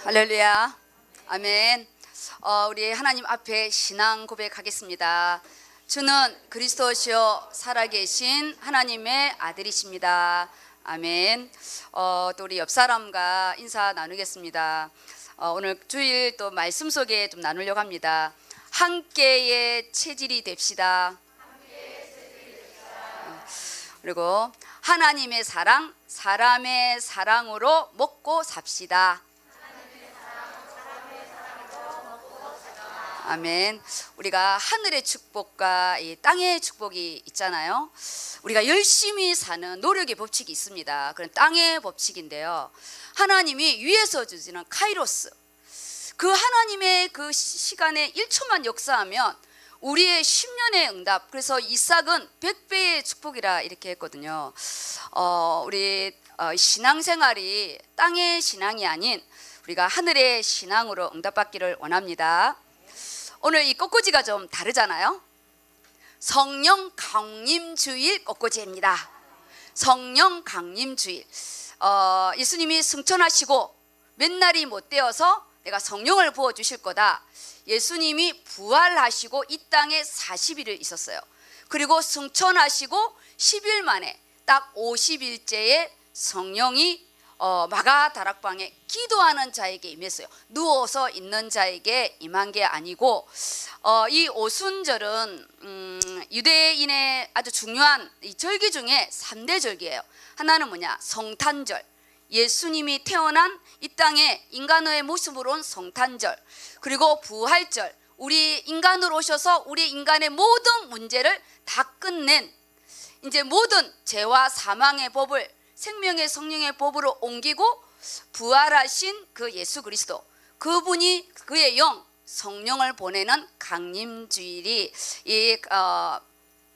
할렐루야. 아멘. 우리 하나님 앞에 신앙 고백하겠습니다. 주는 그리스도시요 살아계신 하나님의 아들이십니다. 아멘. 또 우리 옆 사람과 인사 나누겠습니다. 오늘 주일 또 말씀 속에 좀 나누려고 합니다. 함께의 체질이 됩시다. 그리고 하나님의 사랑, 사람의 사랑으로 먹고 삽시다. 아멘. 우리가 하늘의 축복과 이 땅의 축복이 있잖아요. 우리가 열심히 사는 노력의 법칙이 있습니다. 그런 땅의 법칙인데요. 하나님이 위에서 주시는 카이로스, 그 하나님의 그 시간에 1초만 역사하면 우리의 10년의 응답. 그래서 이삭은 100배의 축복이라 이렇게 했거든요. 우리 신앙생활이 땅의 신앙이 아닌 우리가 하늘의 신앙으로 응답받기를 원합니다. 오늘 이 꽃꽂이가 좀 다르잖아요. 성령 강림주일 꽃꽂이입니다. 성령 강림주일. 예수님이 승천하시고 몇 날이 못 되어서 내가 성령을 부어주실 거다. 예수님이 부활하시고 이 땅에 40일을 있었어요. 그리고 승천하시고 10일 만에 딱 50일째에 성령이 마가 다락방에 기도하는 자에게 임했어요. 누워서 있는 자에게 임한 게 아니고, 이 오순절은 유대인의 아주 중요한 이 절기 중에 3대 절기예요. 하나는 뭐냐? 성탄절. 예수님이 태어난 이 땅에 인간의 모습으로 온 성탄절. 그리고 부활절. 우리 인간으로 오셔서 우리 인간의 모든 문제를 다 끝낸, 이제 모든 죄와 사망의 법을 생명의 성령의 법으로 옮기고 부활하신 그 예수 그리스도, 그분이 그의 영 성령을 보내는 강림주일이 이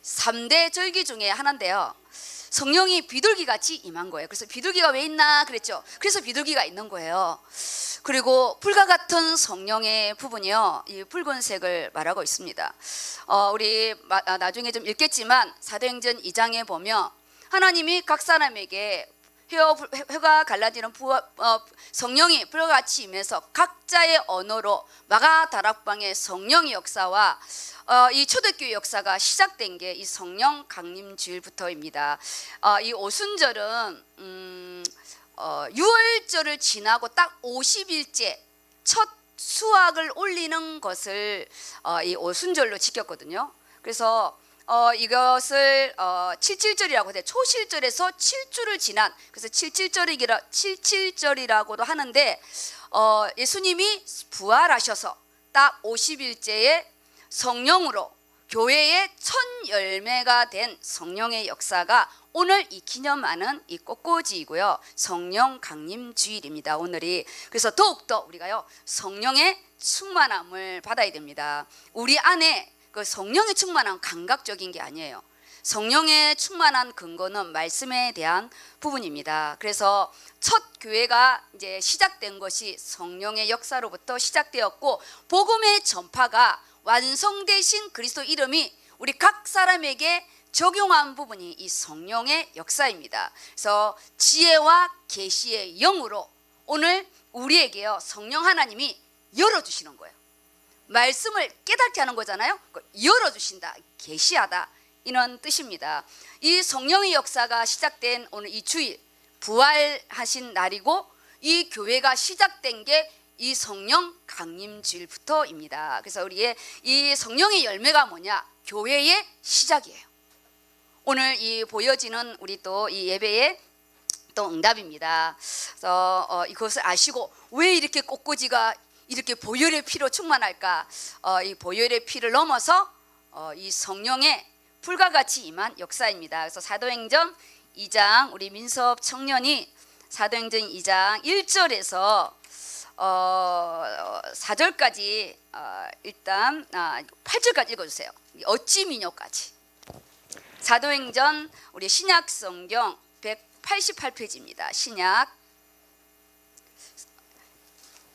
3대 절기 중에 하나인데요. 성령이 비둘기같이 임한 거예요. 그래서 비둘기가 왜 있나 그랬죠. 그래서 비둘기가 있는 거예요. 그리고 불과 같은 성령의 부분이요, 이 붉은색을 말하고 있습니다. 우리 나중에 좀 읽겠지만 사도행전 2장에 보면 하나님이 각 사람에게 혀가 갈라지는 성령이 불과 같이 임해서 각자의 언어로 마가 다락방의 성령의 역사와 이 초대교회 역사가 시작된 게 이 성령 강림주일부터입니다. 이 오순절은 6월절을 지나고 딱 50일째 첫 수확을 올리는 것을 이 오순절로 지켰거든요. 그래서 이것을 77절이라고 해요. 초실절에서 7주를 지난, 그래서 77절이라고도 하는데, 예수님이 부활하셔서 딱 50일째에 성령으로 교회의 첫 열매가 된 성령의 역사가 오늘 이 기념하는 이 꽃꽂이이고요. 성령 강림주일입니다. 오늘이. 그래서 더욱더 우리가요, 성령의 충만함을 받아야 됩니다. 우리 안에 그 성령의 충만함 감각적인 게 아니에요. 성령의 충만한 근거는 말씀에 대한 부분입니다. 그래서 첫 교회가 이제 시작된 것이 성령의 역사로부터 시작되었고, 복음의 전파가 완성되신 그리스도 이름이 우리 각 사람에게 적용한 부분이 이 성령의 역사입니다. 그래서 지혜와 계시의 영으로 오늘 우리에게요, 성령 하나님이 열어주시는 거예요. 말씀을 깨닫게 하는 거잖아요. 열어주신다, 계시하다, 이런 뜻입니다. 이 성령의 역사가 시작된 오늘 이 주일, 부활하신 날이고, 이 교회가 시작된 게 이 성령 강림주일부터입니다. 그래서 우리의 이 성령의 열매가 뭐냐? 교회의 시작이에요. 오늘 이 보여지는 우리 또 이 예배의 또 응답입니다. 그래서 이것을 아시고 왜 이렇게 꽃꽂이가 이렇게 보혈의 피로 충만할까? 이 보혈의 피를 넘어서 이 성령의 불과 같이 임한 역사입니다. 그래서 사도행전 2장, 우리 민섭 청년이 사도행전 2장 1절에서 4절까지 일단 8절까지 읽어주세요. 어찌 미녀까지. 사도행전 우리 신약 성경 188페이지입니다. 신약.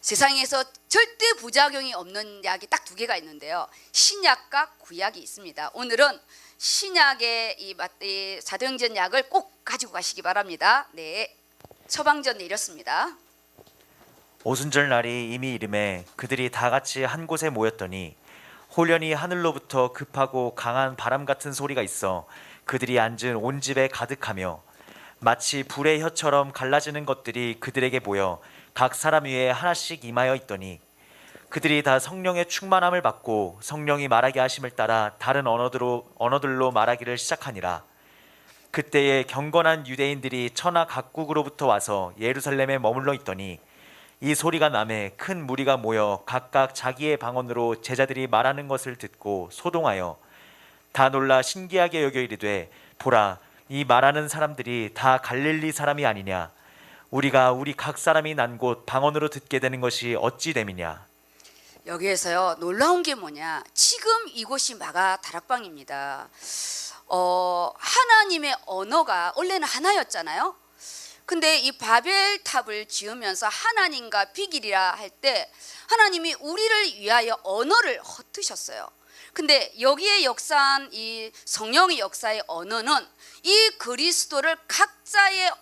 세상에서 절대 부작용이 없는 약이 딱 2개가 있는데요. 신약과 구약이 있습니다. 오늘은 신약의 이 사도행전 약을 꼭 가지고 가시기 바랍니다. 네, 처방전에 이렇습니다. 오순절 날이 이미 이름에 그들이 다 같이 한 곳에 모였더니 홀연히 하늘로부터 급하고 강한 바람 같은 소리가 있어 그들이 앉은 온 집에 가득하며 마치 불의 혀처럼 갈라지는 것들이 그들에게 보여 각 사람 위에 하나씩 임하여 있더니 그들이 다 성령의 충만함을 받고 성령이 말하게 하심을 따라 다른 언어들로 말하기를 시작하니라. 그때에 경건한 유대인들이 천하 각국으로부터 와서 예루살렘에 머물러 있더니 이 소리가 나매 큰 무리가 모여 각각 자기의 방언으로 제자들이 말하는 것을 듣고 소동하여 다 놀라 신기하게 여겨 이르되 보라, 이 말하는 사람들이 다 갈릴리 사람이 아니냐? 우리가 우리 각 사람이 난 곳 방언으로 듣게 되는 것이 어찌 됨이냐? 여기에서요, 놀라운 게 뭐냐? 지금 이곳이 마가 다락방입니다. 하나님의 언어가 원래는 하나였잖아요. 근데 이 바벨탑을 지으면서 하나님과 비길이라 할 때 하나님이 우리를 위하여 언어를 헛드셨어요. 근데 여기에 역사한 이 성령의 역사의 언어는 이 그리스도를 각자의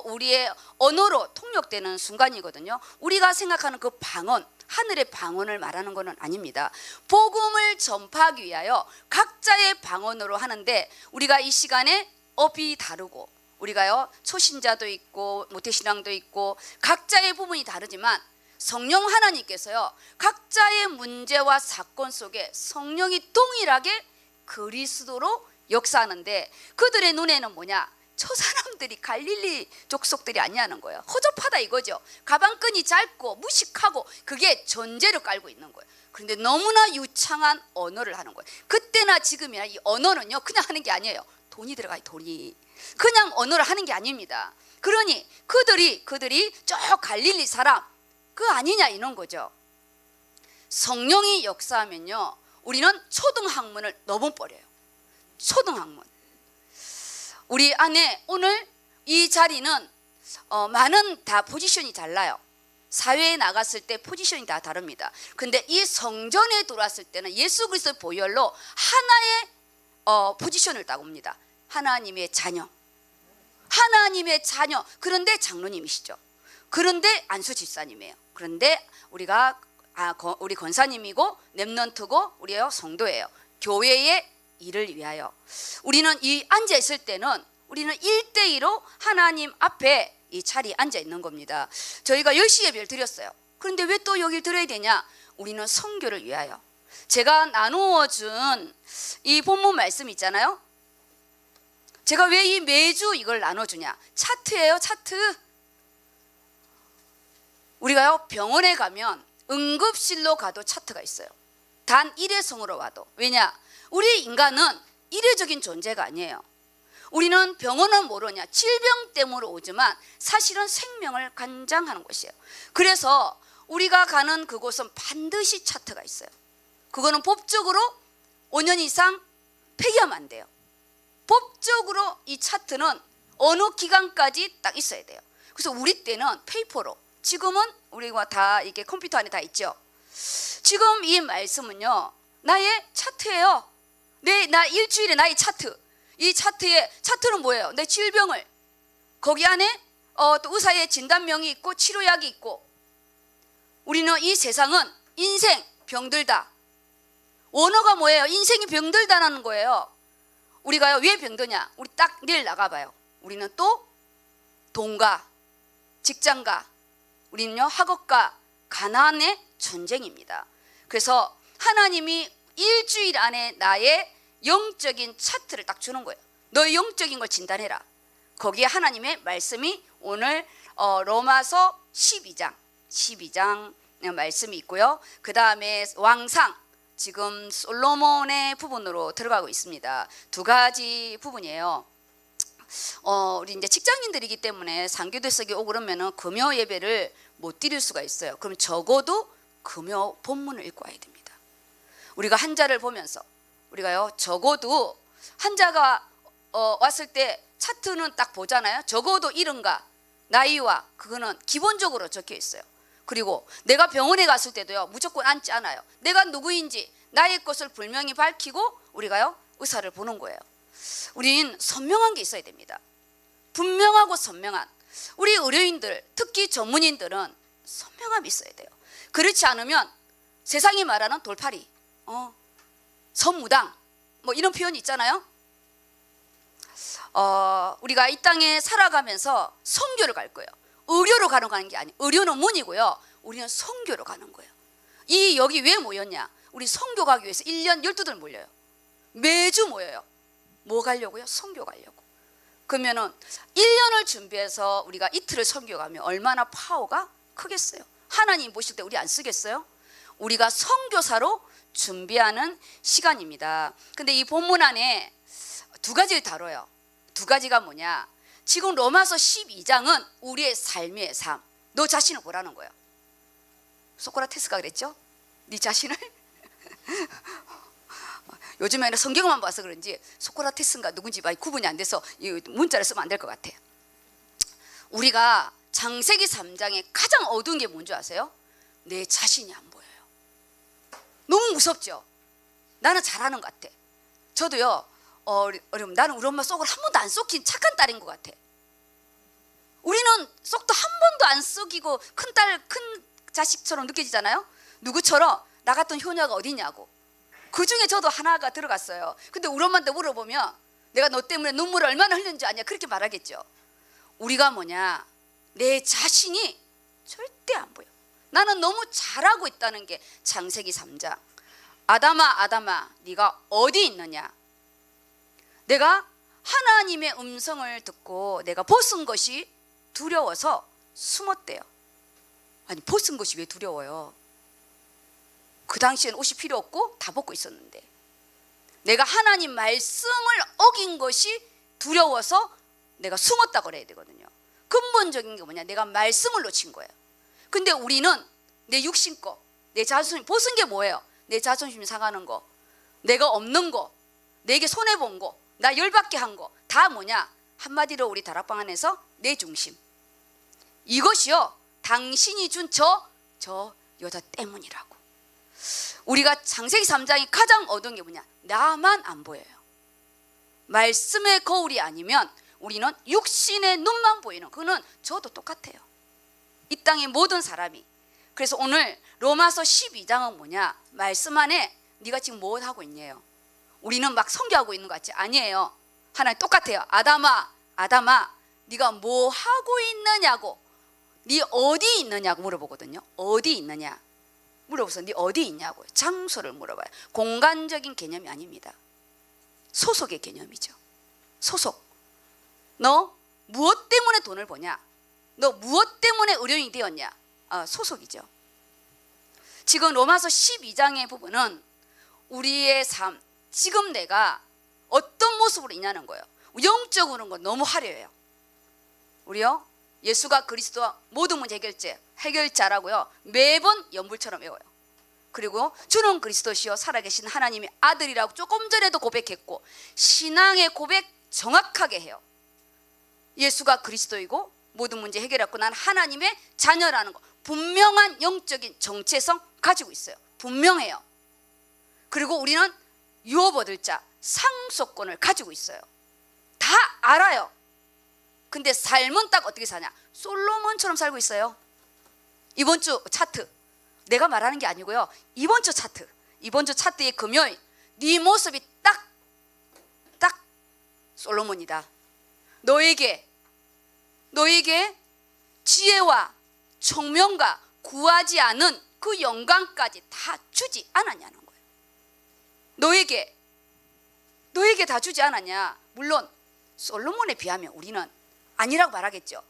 우리의 언어로 통역되는 순간이거든요. 우리가 생각하는 그 방언, 하늘의 방언을 말하는 것은 아닙니다. 복음을 전파하기 위하여 각자의 방언으로 하는데 우리가 이 시간에 업이 다르고 우리가요 초신자도 있고 모태신앙도 있고 각자의 부분이 다르지만 성령 하나님께서요 각자의 문제와 사건 속에 성령이 동일하게 그리스도로 역사하는데 그들의 눈에는 뭐냐? 저 사람들이 갈릴리 족속들이 아니라는 거예요. 허접하다 이거죠. 가방끈이 짧고 무식하고 그게 전제를 깔고 있는 거예요. 그런데 너무나 유창한 언어를 하는 거예요. 그때나 지금이나 이 언어는요 그냥 하는 게 아니에요. 돈이 들어가요. 돈이. 그냥 언어를 하는 게 아닙니다. 그러니 그들이 저 갈릴리 사람 그 아니냐 이런 거죠. 성령이 역사하면요 우리는 초등학문을 넘어버려요. 초등학문. 우리 안에 오늘 이 자리는 많은 다 포지션이 달라요. 사회에 나갔을 때 포지션이 다 다릅니다. 근데 이 성전에 들어왔을 때는 예수 그리스도의 보혈로 하나의 포지션을 따옵니다. 하나님의 자녀. 하나님의 자녀. 그런데 장로님이시죠. 그런데 안수 집사님이에요. 그런데 우리가 우리 권사님이고 렘넌트고 우리의 성도예요. 교회의 일을 위하여 우리는 이 앉아 있을 때는 우리는 1대2로 하나님 앞에 이 자리에 앉아 있는 겁니다. 저희가 10시 예배를 드렸어요. 그런데 왜 또 여기를 드려야 되냐? 우리는 선교를 위하여. 제가 나누어 준 이 본문 말씀 있잖아요. 제가 왜 이 매주 이걸 나눠주냐? 차트예요, 차트. 우리가요 병원에 가면 응급실로 가도 차트가 있어요. 단 일회성으로 와도. 왜냐? 우리 인간은 이례적인 존재가 아니에요. 우리는 병원은 모르냐? 질병 때문에 오지만 사실은 생명을 관장하는 곳이에요. 그래서 우리가 가는 그곳은 반드시 차트가 있어요. 그거는 법적으로 5년 이상 폐기하면 안 돼요. 법적으로 이 차트는 어느 기간까지 딱 있어야 돼요. 그래서 우리 때는 페이퍼로, 지금은 우리가 다 이게 컴퓨터 안에 다 있죠. 지금 이 말씀은요 나의 차트예요. 나 일주일에 나의 차트. 이 차트는 뭐예요? 내 질병을 거기 안에 또 의사의 진단명이 있고 치료약이 있고. 우리는 이 세상은 인생 병들다. 원어가 뭐예요? 인생이 병들다라는 거예요. 우리가요 왜 병드냐? 우리 딱 내일 나가봐요. 우리는 또 돈가, 직장가, 우리는요 학업가, 가난의 전쟁입니다. 그래서 하나님이 일주일 안에 나의 영적인 차트를 딱 주는 거예요. 너의 영적인 걸 진단해라. 거기에 하나님의 말씀이 오늘 로마서 12장 말씀이 있고요. 그 다음에 왕상, 지금 솔로몬의 부분으로 들어가고 있습니다. 두 가지 부분이에요. 우리 이제 직장인들이기 때문에 상교대석에 오고 그러면은 금요 예배를 못 드릴 수가 있어요. 그럼 적어도 금요 본문을 읽고 와야 됩니다. 우리가 한자를 보면서 우리가요 적어도 한자가 왔을 때 차트는 딱 보잖아요. 적어도 이름과 나이와 그거는 기본적으로 적혀 있어요. 그리고 내가 병원에 갔을 때도요 무조건 앉지 않아요. 내가 누구인지 나의 것을 분명히 밝히고 우리가요 의사를 보는 거예요. 우린 선명한 게 있어야 됩니다. 분명하고 선명한. 우리 의료인들, 특히 전문인들은 선명함이 있어야 돼요. 그렇지 않으면 세상이 말하는 돌팔이, 선무당 뭐 이런 표현이 있잖아요. 우리가 이 땅에 살아가면서 선교를 갈 거예요. 의료로 가는 게 아니에요. 의료는 문이고요. 우리는 선교로 가는 거예요. 여기 왜 모였냐? 우리 선교 가기 위해서 1년 12들 몰려요. 매주 모여요. 뭐 가려고요? 선교 가려고. 그러면은 1년을 준비해서 우리가 이틀을 선교 가면 얼마나 파워가 크겠어요. 하나님 보실 때 우리 안 쓰겠어요? 우리가 선교사로 준비하는 시간입니다. 근데 이 본문 안에 두 가지를 다뤄요. 두 가지가 뭐냐? 지금 로마서 12장은 우리의 삶의 삶. 너 자신을 보라는 거예요. 소크라테스가 그랬죠? 네 자신을 요즘에는 성경만 봐서 그런지 소크라테스인가 누군지 많이 구분이 안 돼서 이 문자를 쓰면 안 될 것 같아요. 우리가 창세기 3장에 가장 어두운 게 뭔지 아세요? 내 자신이 안 보여요. 너무 무섭죠? 나는 잘하는 것 같아. 저도요, 어려움. 나는 우리 엄마 속을 한 번도 안 썩힌 착한 딸인 것 같아. 우리는 속도 한 번도 안 썩이고 큰 딸, 큰 자식처럼 느껴지잖아요. 누구처럼? 나 같은 효녀가 어디냐고. 그 중에 저도 하나가 들어갔어요. 근데 우리 엄마한테 물어보면 내가 너 때문에 눈물을 얼마나 흘렸는지 아냐 그렇게 말하겠죠. 우리가 뭐냐, 내 자신이 절대 안 보여. 나는 너무 잘하고 있다는 게 창세기 3장. 아담아 아담아 네가 어디 있느냐. 내가 하나님의 음성을 듣고 내가 벗은 것이 두려워서 숨었대요. 아니 벗은 것이 왜 두려워요? 그 당시에는 옷이 필요 없고 다 벗고 있었는데 내가 하나님 말씀을 어긴 것이 두려워서 내가 숨었다고 그래야 되거든요. 근본적인 게 뭐냐, 내가 말씀을 놓친 거예요. 근데 우리는 내 육신 거, 내 자존심 벗은 게 뭐예요? 내 자존심 상하는 거, 내가 없는 거, 내게 손해본 거, 나 열받게 한 거 다 뭐냐, 한마디로 우리 다락방 안에서 내 중심. 이것이요 당신이 준 저 여자 때문이라고. 우리가 창세기 3장이 가장 어두운 게 뭐냐, 나만 안 보여요. 말씀의 거울이 아니면 우리는 육신의 눈만 보이는, 그거는 저도 똑같아요. 이 땅의 모든 사람이. 그래서 오늘 로마서 12장은 뭐냐, 말씀 안에 네가 지금 뭐 하고 있냐요. 우리는 막 선교하고 있는 것 같지? 아니에요. 하나님 똑같아요. 아담아 아담아 네가 뭐 하고 있느냐고, 네 어디 있느냐고 물어보거든요. 어디 있느냐 물어보서 네 어디 있냐고 장소를 물어봐요. 공간적인 개념이 아닙니다. 소속의 개념이죠. 소속. 너 무엇 때문에 돈을 버냐? 너 무엇 때문에 의료인이 되었냐? 소속이죠. 지금 로마서 12장의 부분은 우리의 삶, 지금 내가 어떤 모습으로 있냐는 거예요. 영적으로는 건 너무 화려해요. 우리요 예수가 그리스도와 모든 문제 해결자라고요 매번 연불처럼 외워요. 그리고 주는 그리스도시요 살아계신 하나님의 아들이라고 조금 전에도 고백했고, 신앙의 고백 정확하게 해요. 예수가 그리스도이고 모든 문제 해결했고 난 하나님의 자녀라는 거 분명한 영적인 정체성 가지고 있어요. 분명해요. 그리고 우리는 유업 얻을 자 상속권을 가지고 있어요. 다 알아요. 근데 삶은 딱 어떻게 사냐, 솔로몬처럼 살고 있어요. 이번 주 차트, 내가 말하는 게 아니고요, 이번 주 차트, 이번 주 차트의 금요일 네 모습이 딱 솔로몬이다. 너에게 지혜와 총명과 구하지 않은 그 영광까지 다 주지 않았냐는 거예요. 너에게 다 주지 않았냐. 물론 솔로몬에 비하면 우리는 아니라고 말하겠죠.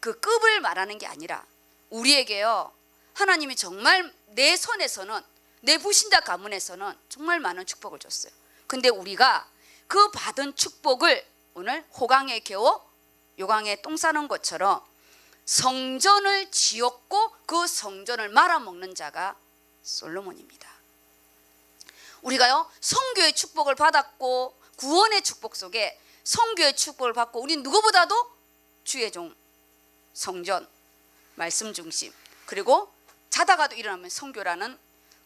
그 급을 말하는 게 아니라 우리에게요 하나님이 정말 내 손에서는, 내 불신자 가문에서는 정말 많은 축복을 줬어요. 근데 우리가 그 받은 축복을 오늘 호강에 겨워 요강에 똥 싸는 것처럼 성전을 지었고 그 성전을 말아먹는 자가 솔로몬입니다. 우리가요 선교의 축복을 받았고 구원의 축복 속에 선교의 축복을 받고 우린 누구보다도 주의 종, 성전, 말씀 중심, 그리고 자다가도 일어나면 선교라는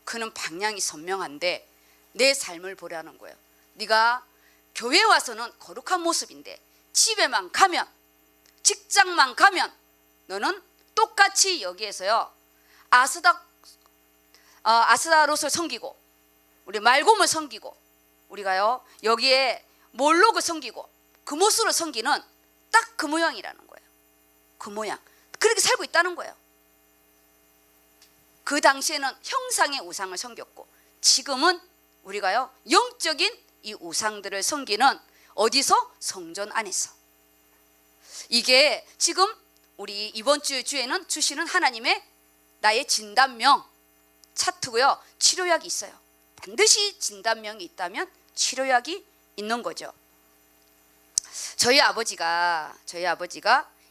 그는 방향이 선명한데 내 삶을 보라는 거예요. 네가 교회 와서는 거룩한 모습인데 집에만 가면, 직장만 가면 너는 똑같이 여기에서요 아스다롯을 섬기고 우리 말곰을 섬기고 우리가요 여기에 몰록을 섬기고 금오수를 섬기는 딱 그 모양이라는 거예요. 그 모양 그렇게 살고 있다는 거예요. 그 당시에는 형상의 우상을 섬겼고 지금은 우리가요 영적인 이 우상들을 섬기는 어디서? 성전 안에서. 이게 지금 우리 이번 주에는 주시는 하나님의 나의 진단명 차트고요. 치료약이 있어요. 반드시 진단명이 있다면 치료약이 있는 거죠. 저희 아버지가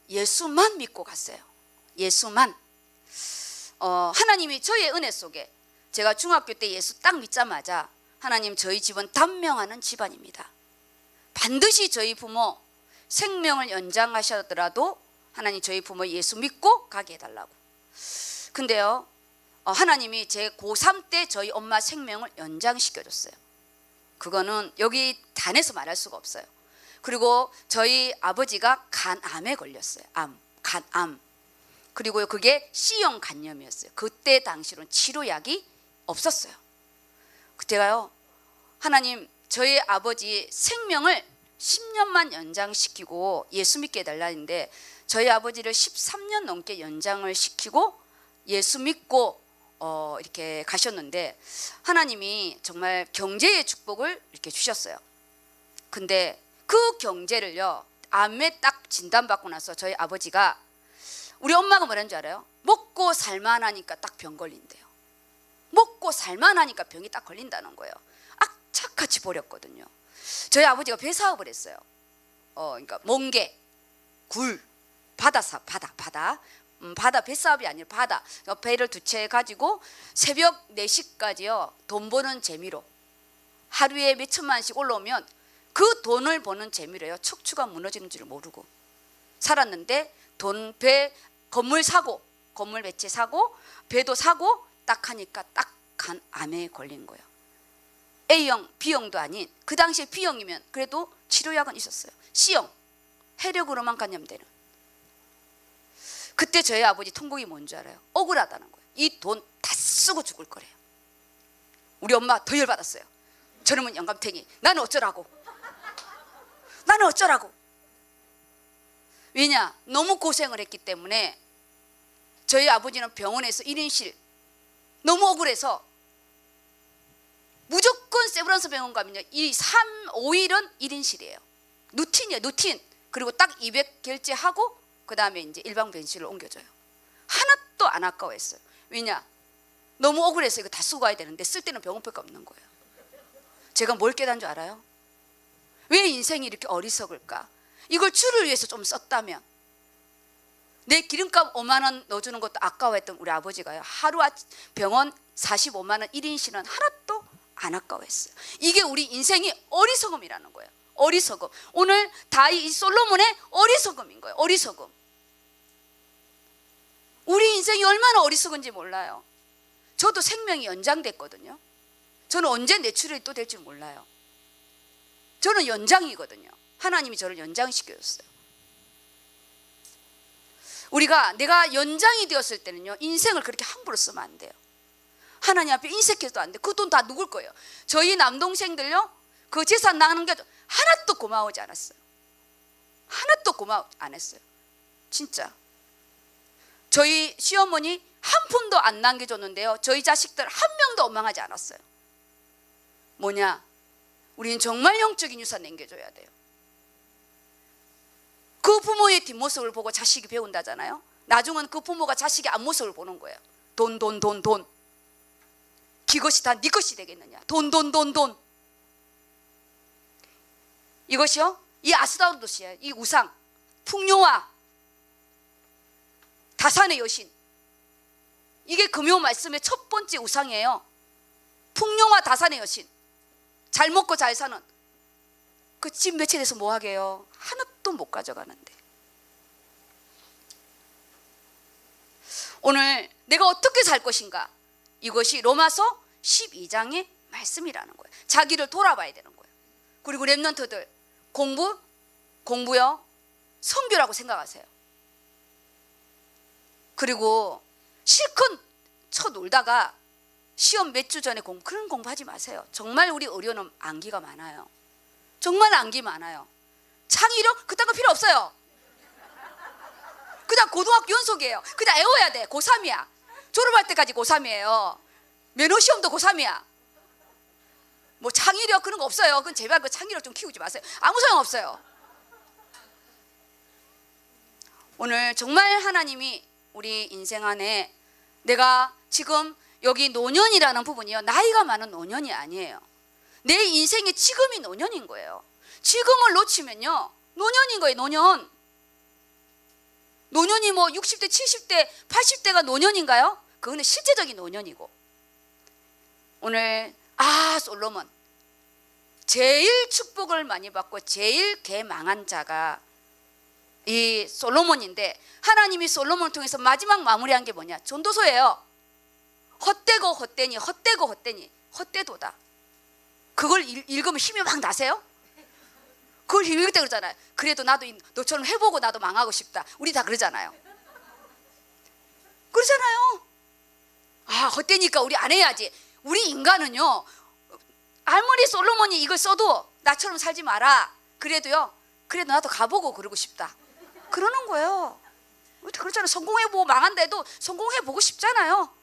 예수만 믿고 갔어요. 예수만. 하나님이 저의 은혜 속에 제가 중학교 때 예수 딱 믿자마자 하나님 저희 집은 단명하는 집안입니다. 반드시 저희 부모 생명을 연장하셔더라도 하나님 저희 부모 예수 믿고 가게 해달라고. 근데요 하나님이 제 고3 때 저희 엄마 생명을 연장시켜줬어요. 그거는 여기 단에서 말할 수가 없어요. 그리고 저희 아버지가 간암에 걸렸어요. 간암. 그리고 그게 C형 간염이었어요. 그때 당시로는 치료약이 없었어요. 그때가요 하나님 저희 아버지 생명을 10년만 연장시키고 예수 믿게 해달라는데 저희 아버지를 13년 넘게 연장을 시키고 예수 믿고 이렇게 가셨는데 하나님이 정말 경제의 축복을 이렇게 주셨어요. 근데 그 경제를요 암에 딱 진단받고 나서 저희 아버지가 우리 엄마가 뭐라는 줄 알아요? 먹고 살만하니까 딱 병 걸린대요. 먹고 살만하니까 병이 딱 걸린다는 거예요. 악착같이 버렸거든요. 저희 아버지가 배 사업을 했어요. 그러니까 멍게, 굴, 바다 배 사업이 아니라 바다 배를 두 채 가지고 새벽 4시까지요 돈 버는 재미로 하루에 몇 천만 원씩 올라오면 그 돈을 버는 재미로요 척추가 무너지는 줄 모르고 살았는데 배 건물 사고 건물 매체 사고 배도 사고 딱 하니까 딱 간암에 걸린 거예요. A형, B형도 아닌 그 당시에 B형이면 그래도 치료약은 있었어요. C형, 해력으로만 감염되는. 그때 저희 아버지 통곡이 뭔지 알아요? 억울하다는 거예요. 이 돈 다 쓰고 죽을 거래요. 우리 엄마 더 열받았어요. 저놈은 영감탱이. 나는 어쩌라고. 왜냐? 너무 고생을 했기 때문에 저희 아버지는 병원에서 1인실 너무 억울해서 무조건 세브란스 병원 가면요 5일은 1인실이에요. 루틴이에요. 루틴. 그리고 딱 200 결제하고 그 다음에 이제 일반 병실을 옮겨줘요. 하나도 안 아까워했어요. 왜냐? 너무 억울해서 이거 다 쓰고 가야 되는데 쓸 때는 병원밖에 없는 거예요. 제가 뭘 깨달은 줄 알아요? 왜 인생이 이렇게 어리석을까? 이걸 주를 위해서 좀 썼다면 내 기름값 5만 원 넣어주는 것도 아까워했던 우리 아버지가요 하루 병원 45만 원 1인실은 하나도 안 아까워했어요. 이게 우리 인생이 어리석음이라는 거예요. 어리석음. 오늘 이 솔로몬의 어리석음인 거예요. 어리석음. 우리 인생이 얼마나 어리석은지 몰라요. 저도 생명이 연장됐거든요. 저는 언제 내 출혈이 또 될지 몰라요. 저는 연장이거든요. 하나님이 저를 연장시켜줬어요. 내가 연장이 되었을 때는요 인생을 그렇게 함부로 쓰면 안 돼요. 하나님 앞에 인색해도 안 돼. 그 돈 다 누굴 거예요? 저희 남동생들요 그 재산 나가는 게 하나도 고마워하지 않았어요. 하나도 고마워 안 했어요. 진짜. 저희 시어머니 한 푼도 안 남겨줬는데요 저희 자식들 한 명도 원망하지 않았어요. 뭐냐? 우리는 정말 영적인 유산 남겨줘야 돼요. 그 부모의 뒷모습을 보고 자식이 배운다잖아요. 나중은 그 부모가 자식의 앞모습을 보는 거예요. 돈. 그것이 다 네 것이 되겠느냐. 돈. 이것이요 이 아스다롯이에요. 이 우상 풍요와 다산의 여신. 이게 금요 말씀의 첫 번째 우상이에요. 풍요와 다산의 여신. 잘 먹고 잘 사는 그 집 매체 돼서 뭐 하게요? 하나도 못 가져가는데. 오늘 내가 어떻게 살 것인가? 이것이 로마서 12장의 말씀이라는 거예요. 자기를 돌아봐야 되는 거예요. 그리고 렘넌트들 공부요 선교라고 생각하세요. 그리고 실컷 쳐놀다가 시험 몇 주 전에 그런 공부하지 마세요. 정말 우리 의료는 암기가 많아요. 정말 암기 많아요. 창의력 그딴 거 필요 없어요. 그냥 고등학교 연속이에요. 그냥 외워야 돼. 고3이야. 졸업할 때까지 고3이에요. 면허 시험도 고3이야. 뭐 창의력 그런 거 없어요. 그건 제발 그 창의력 좀 키우지 마세요. 아무 소용 없어요. 오늘 정말 하나님이 우리 인생 안에 내가 지금 여기 노년이라는 부분이요, 나이가 많은 노년이 아니에요. 내 인생의 지금이 노년인 거예요. 지금을 놓치면요 노년인 거예요. 노년. 노년이 뭐 60대 70대 80대가 노년인가요? 그거는 실제적인 노년이고. 오늘 솔로몬 제일 축복을 많이 받고 제일 개망한 자가 이 솔로몬인데, 하나님이 솔로몬을 통해서 마지막 마무리한 게 뭐냐? 전도서예요. 헛되고 헛되니 헛되고 헛되니 헛되도다. 그걸 읽으면 힘이 막 나세요? 그걸 읽을 때 그러잖아요. 그래도 나도 너처럼 해보고 나도 망하고 싶다. 우리 다 그러잖아요. 그러잖아요. 헛되니까 우리 안 해야지. 우리 인간은요, 아무리 솔로몬이 이걸 써도 나처럼 살지 마라. 그래도 나도 가보고 그러고 싶다. 그러는 거예요. 그렇잖아요. 성공해보고 망한데도 성공해보고 싶잖아요.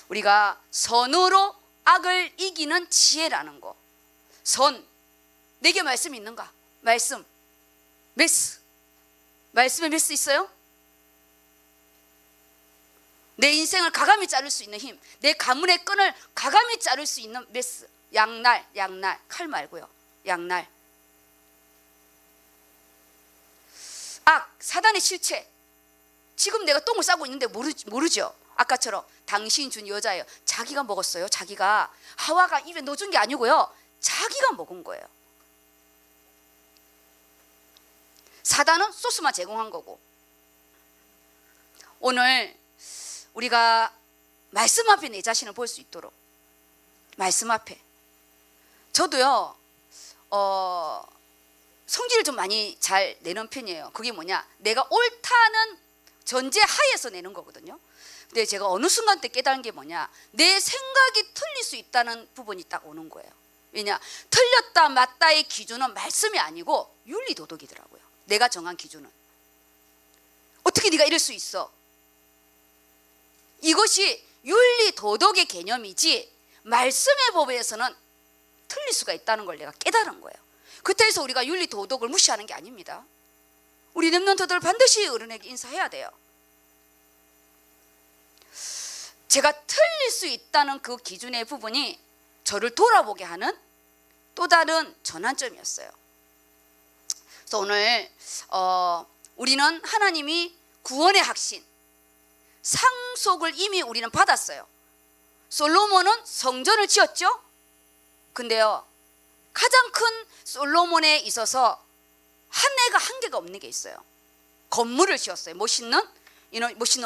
우리가 선으로 악을 이기는 지혜라는 거. 선. 내게 말씀이 있는가? 말씀. 메스. 말씀에 메스 있어요? 내 인생을 가감히 자를 수 있는 힘, 내 가문의 끈을 가감히 자를 수 있는 메스. 양날. 칼 말고요. 양날. 악, 사단의 실체. 지금 내가 똥을 싸고 있는데 모르죠. 아까처럼 당신이 준 여자예요. 자기가 먹었어요. 자기가. 하와가 입에 넣어준 게 아니고요, 자기가 먹은 거예요. 사단은 소스만 제공한 거고. 오늘 우리가 말씀 앞에 내 자신을 볼 수 있도록, 말씀 앞에. 저도요 성질을 좀 많이 잘 내는 편이에요. 그게 뭐냐, 내가 옳다는 전제 하에서 내는 거거든요. 근데 제가 어느 순간 때 깨달은 게 뭐냐, 내 생각이 틀릴 수 있다는 부분이 딱 오는 거예요. 왜냐, 틀렸다 맞다의 기준은 말씀이 아니고 윤리도덕이더라고요. 내가 정한 기준은. 어떻게 네가 이럴 수 있어? 이것이 윤리도덕의 개념이지 말씀의 법에서는 틀릴 수가 있다는 걸 내가 깨달은 거예요. 그때에서 우리가 윤리도덕을 무시하는 게 아닙니다. 우리 렘넌트들 반드시 어른에게 인사해야 돼요. 제가 틀릴 수 있다는 그 기준의 부분이 저를 돌아보게 하는 또 다른 전환점이었어요. 그래서 오늘 우리는 하나님이 구원의 확신, 상속을 이미 우리는 받았어요. 솔로몬은 성전을 지었죠. 근데요, 가장 큰 솔로몬에 있어서 한계가 없는 게 있어요. 건물을 지었어요. 멋있는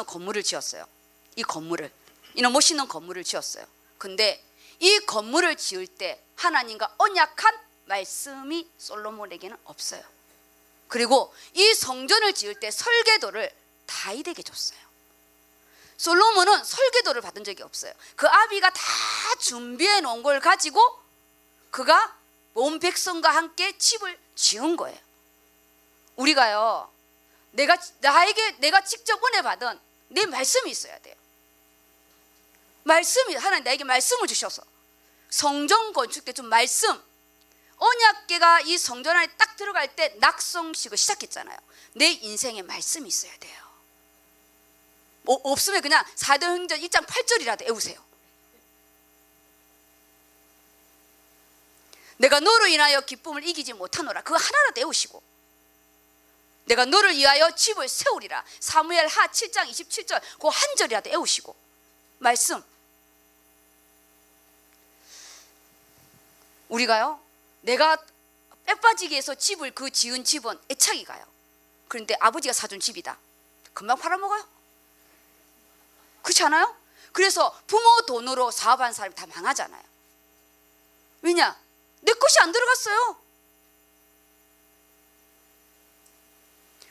건물을 지었어요. 이는 멋있는 건물을 지었어요. 근데 이 건물을 지을 때 하나님과 언약한 말씀이 솔로몬에게는 없어요. 그리고 이 성전을 지을 때 설계도를 다윗에게 줬어요. 솔로몬은 설계도를 받은 적이 없어요. 그 아비가 다 준비해 놓은 걸 가지고 그가 온 백성과 함께 집을 지은 거예요. 우리가요, 내가 직접 은혜 받은 내 말씀이 있어야 돼요. 하나님 나에게 말씀을 주셔서 성전 건축 때 좀 말씀, 언약궤가 이 성전 안에 딱 들어갈 때 낙성식을 시작했잖아요. 내 인생에 말씀이 있어야 돼요. 없으면 그냥 사도행전 1장 8절이라도 외우세요. 내가 너로 인하여 기쁨을 이기지 못하노라. 그거 하나라도 외우시고, 내가 너를 위하여 집을 세우리라. 사무엘 하 7장 27절 그 한 절이라도 외우시고. 말씀. 우리가요, 내가 빼빠지게 해서 집을 지은 집은 애착이 가요. 그런데 아버지가 사준 집이다. 금방 팔아먹어요. 그렇지 않아요? 그래서 부모 돈으로 사업한 사람이 다 망하잖아요. 왜냐? 내 것이 안 들어갔어요.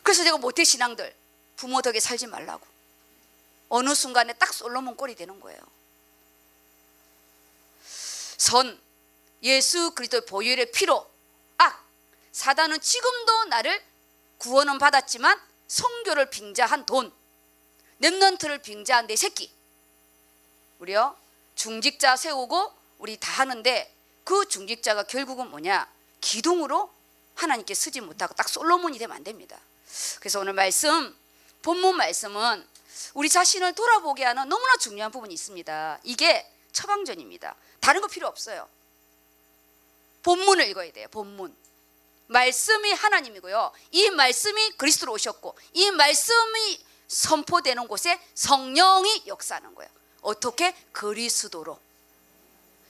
그래서 제가 모태신앙들, 부모 덕에 살지 말라고. 어느 순간에 딱 솔로몬 꼴이 되는 거예요. 선, 예수 그리스도의 보혈의 피로. 악, 사단은 지금도 나를 구원은 받았지만 성교를 빙자한 돈, 렘넌트를 빙자한 내 새끼, 우리요 중직자 세우고 우리 다 하는데 그 중직자가 결국은 뭐냐? 기둥으로 하나님께 쓰지 못하고 딱 솔로몬이 되면 안 됩니다. 그래서 오늘 말씀, 본문 말씀은 우리 자신을 돌아보게 하는 너무나 중요한 부분이 있습니다. 이게 처방전입니다. 다른 거 필요 없어요. 본문을 읽어야 돼요. 본문. 말씀이 하나님이고요. 이 말씀이 그리스도로 오셨고 이 말씀이 선포되는 곳에 성령이 역사하는 거예요. 어떻게? 그리스도로.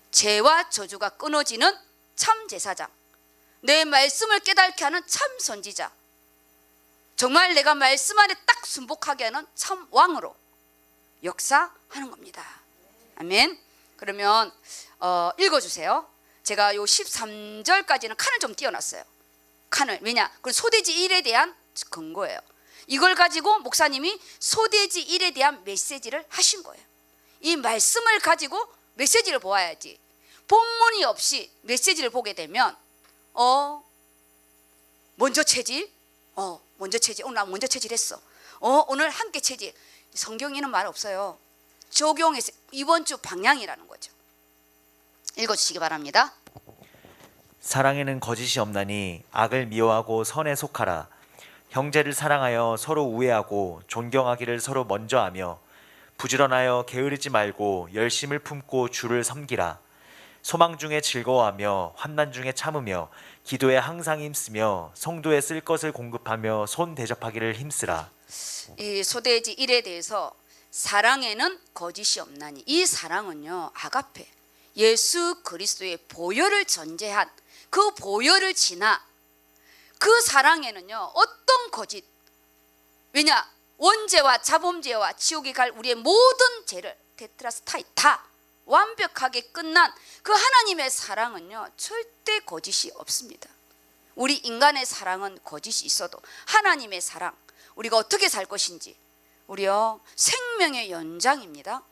죄와 저주가 끊어지는 참 제사장, 내 말씀을 깨닫게 하는 참 선지자, 정말 내가 말씀 안에 딱 순복하게 하는 참 왕으로 역사하는 겁니다. 아멘. 그러면 읽어주세요. 제가 요 13절까지는 칸을 좀 띄워놨어요. 칸을. 왜냐? 그건 소돼지 1에 대한 근거예요. 이걸 가지고 목사님이 소돼지 1에 대한 메시지를 하신 거예요. 이 말씀을 가지고 메시지를 보아야지. 본문이 없이 메시지를 보게 되면 먼저 체질, 먼저 체질, 오늘 나 먼저 체질했어. 오늘 함께 체질. 성경에는 말 없어요. 적용해서 이번 주 방향이라는 거죠. 읽어주시기 바랍니다. 사랑에는 거짓이 없나니 악을 미워하고 선에 속하라. 형제를 사랑하여 서로 우애하고 존경하기를 서로 먼저 하며 부지런하여 게으르지 말고 열심을 품고 주를 섬기라. 소망 중에 즐거워하며 환난 중에 참으며 기도에 항상 힘쓰며 성도에 쓸 것을 공급하며 손 대접하기를 힘쓰라. 이 소돼지 1에 대해서 사랑에는 거짓이 없나니, 이 사랑은요 아가페, 예수 그리스도의 보혈을 전제한 그 보혈을 지나 그 사랑에는요 어떤 거짓, 왜냐? 원죄와 자범죄와 지옥에 갈 우리의 모든 죄를 테트라스타이 다 완벽하게 끝난 그 하나님의 사랑은요 절대 거짓이 없습니다. 우리 인간의 사랑은 거짓이 있어도 하나님의 사랑, 우리가 어떻게 살 것인지, 우리요 생명의 연장입니다.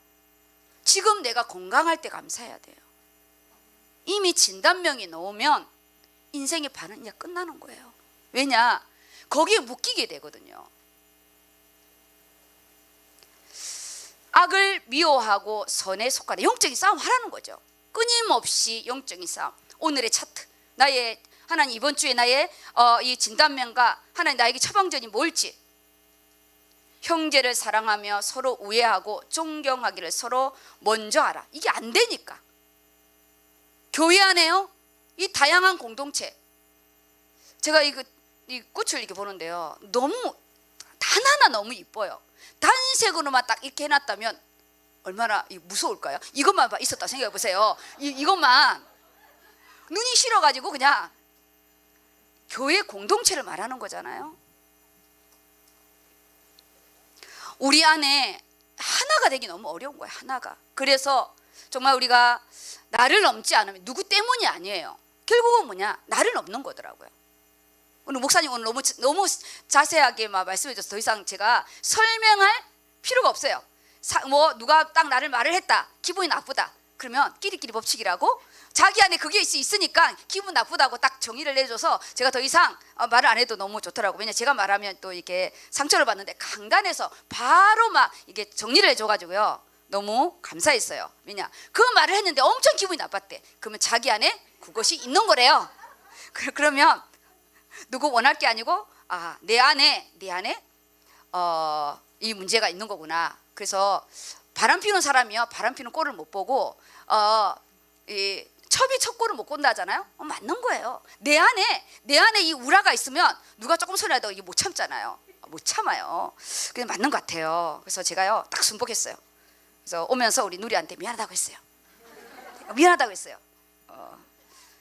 지금 내가 건강할 때 감사해야 돼요. 이미 진단명이 나오면 인생의 반은 이제 끝나는 거예요. 왜냐? 거기에 묶이게 되거든요. 악을 미워하고 선에 속하라. 영적인 싸움 하라는 거죠. 끊임없이 영적인 싸움. 오늘의 차트, 나의 하나님 이번 주에 나의 이 진단명과 하나님 나에게 처방전이 뭘지. 형제를 사랑하며 서로 우애하고 존경하기를 서로 먼저 하라. 이게 안 되니까. 교회 안에요 이 다양한 공동체, 제가 이 꽃을 이렇게 보는데요 너무 하나하나 너무 이뻐요. 단색으로만 딱 이렇게 해놨다면 얼마나 무서울까요? 이것만 있었다 생각해 보세요. 이것만 눈이 싫어가지고 그냥 교회 공동체를 말하는 거잖아요. 우리 안에 하나가 되기 너무 어려운 거예요. 하나가. 그래서 정말 우리가 나를 넘지 않으면, 누구 때문이 아니에요. 결국은 뭐냐? 나를 넘는 거더라고요. 오늘 목사님 오늘 너무 자세하게 말씀해 줘서 더 이상 제가 설명할 필요가 없어요. 누가 딱 나를 말을 했다, 기분이 나쁘다, 그러면 끼리끼리 법칙이라고 자기 안에 그게 있으니까 기분 나쁘다고 딱 정의를 내줘서 제가 더 이상 말을 안 해도 너무 좋더라고요. 왜냐 제가 말하면 또 이게 상처를 받는데 강단에서 바로 막 이게 정리를 해줘가지고요 너무 감사했어요. 왜냐 그 말을 했는데 엄청 기분이 나빴대. 그러면 자기 안에 그것이 있는 거래요. 그러면 누구 원할 게 아니고 내 안에 이 문제가 있는 거구나. 그래서 바람 피우는 사람이요 바람 피는 꼴을 못 보고 이 첩이 첩꼴을 못 꼰다잖아요. 맞는 거예요. 내 안에 이 우라가 있으면 누가 조금 소리라도 이게 못 참잖아요. 못 참아요. 그냥 맞는 것 같아요. 그래서 제가요 딱 순복했어요. 그래서 오면서 우리 누리한테 미안하다고 했어요. 미안하다고 했어요.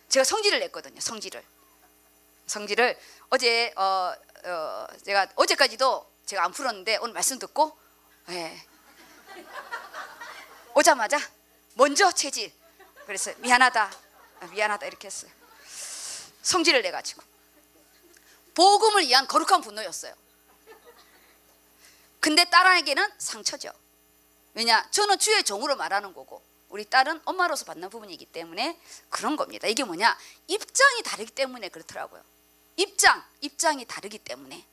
제가 성질을 냈거든요. 성질을 어제 제가 어제까지도 제가 안 풀었는데 오늘 말씀 듣고 오자마자 먼저 체질, 그래서 미안하다 이렇게 했어요. 성질을 내가지고 복음을 위한 거룩한 분노였어요. 근데 딸에게는 상처죠. 왜냐? 저는 주의 종으로 말하는 거고 우리 딸은 엄마로서 받는 부분이기 때문에 그런 겁니다. 이게 뭐냐? 입장이 다르기 때문에 그렇더라고요. 입장이 다르기 때문에.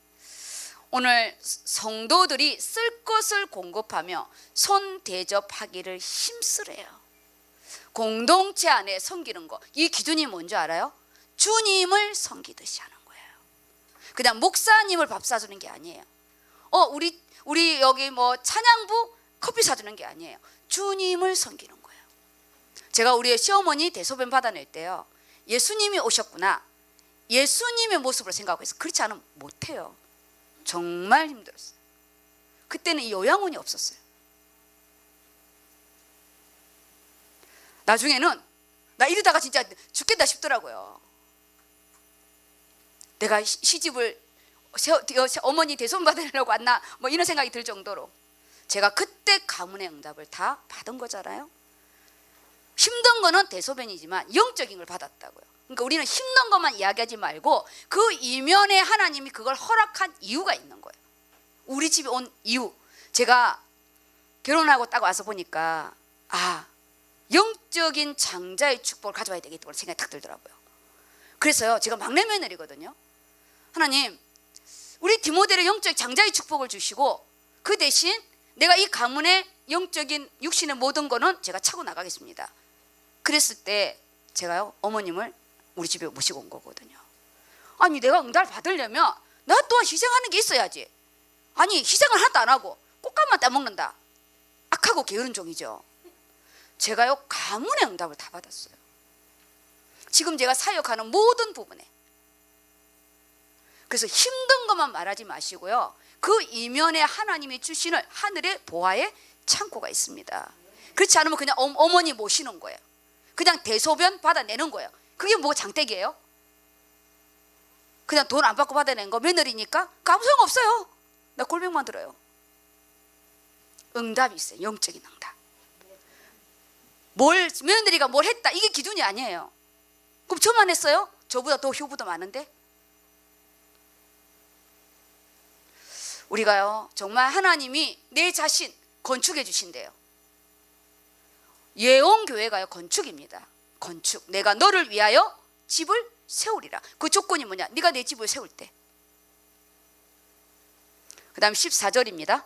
오늘 성도들이 쓸 것을 공급하며 손 대접하기를 힘쓰래요. 공동체 안에 섬기는 거, 이 기준이 뭔지 알아요? 주님을 섬기듯이 하는 거예요. 그냥 목사님을 밥 사주는 게 아니에요. 우리 여기 뭐 찬양부 커피 사주는 게 아니에요. 주님을 섬기는 거예요. 제가 우리 시어머니 대소변 받아낼 때요, 예수님이 오셨구나, 예수님의 모습으로 생각하고 있어요. 그렇지 않으면 못해요. 정말 힘들었어요. 그때는 이 요양원이 없었어요. 나중에는 나 이러다가 진짜 죽겠다 싶더라고요. 내가 시집을 어머니 대손 받으려고 왔나 뭐 이런 생각이 들 정도로 제가 그때 가문의 응답을 다 받은 거잖아요. 힘든 거는 대소변이지만 영적인 걸 받았다고요. 그러니까 우리는 힘든 것만 이야기하지 말고 그 이면에 하나님이 그걸 허락한 이유가 있는 거예요. 우리 집에 온 이유, 제가 결혼하고 딱 와서 보니까 영적인 장자의 축복을 가져와야 되겠다고 생각이 딱 들더라고요. 그래서요, 제가 막내 며느리거든요. 하나님, 우리 디모데를 영적 장자의 축복을 주시고 그 대신 내가 이 가문의 영적인 육신의 모든 거는 제가 차고 나가겠습니다. 그랬을 때 제가요, 어머님을 우리 집에 모시고 온 거거든요. 아니, 내가 응답을 받으려면 나 또한 희생하는 게 있어야지. 아니, 희생을 하나도 안 하고 꽃감만 따먹는다. 악하고 게으른 종이죠. 제가요, 가문의 응답을 다 받았어요. 지금 제가 사역하는 모든 부분에. 그래서 힘든 것만 말하지 마시고요, 그 이면에 하나님이 주시는 하늘의 보화의 창고가 있습니다. 그렇지 않으면 그냥 어머니 모시는 거예요. 그냥 대소변 받아내는 거예요. 그게 뭐 장땡이에요? 그냥 돈 안 받고 받아낸 거 며느리니까 아무 소용 없어요. 나 골병만 들어요. 응답이 있어요. 영적인 응답. 며느리가 뭘 했다, 이게 기준이 아니에요. 그럼 저만 했어요? 저보다 더 효부도 많은데? 우리가요, 정말 하나님이 내 자신 건축해 주신대요. 예언교회가요, 건축입니다. 건축. 내가 너를 위하여 집을 세우리라. 그 조건이 뭐냐? 네가 내 집을 세울 때. 그 다음 14절입니다.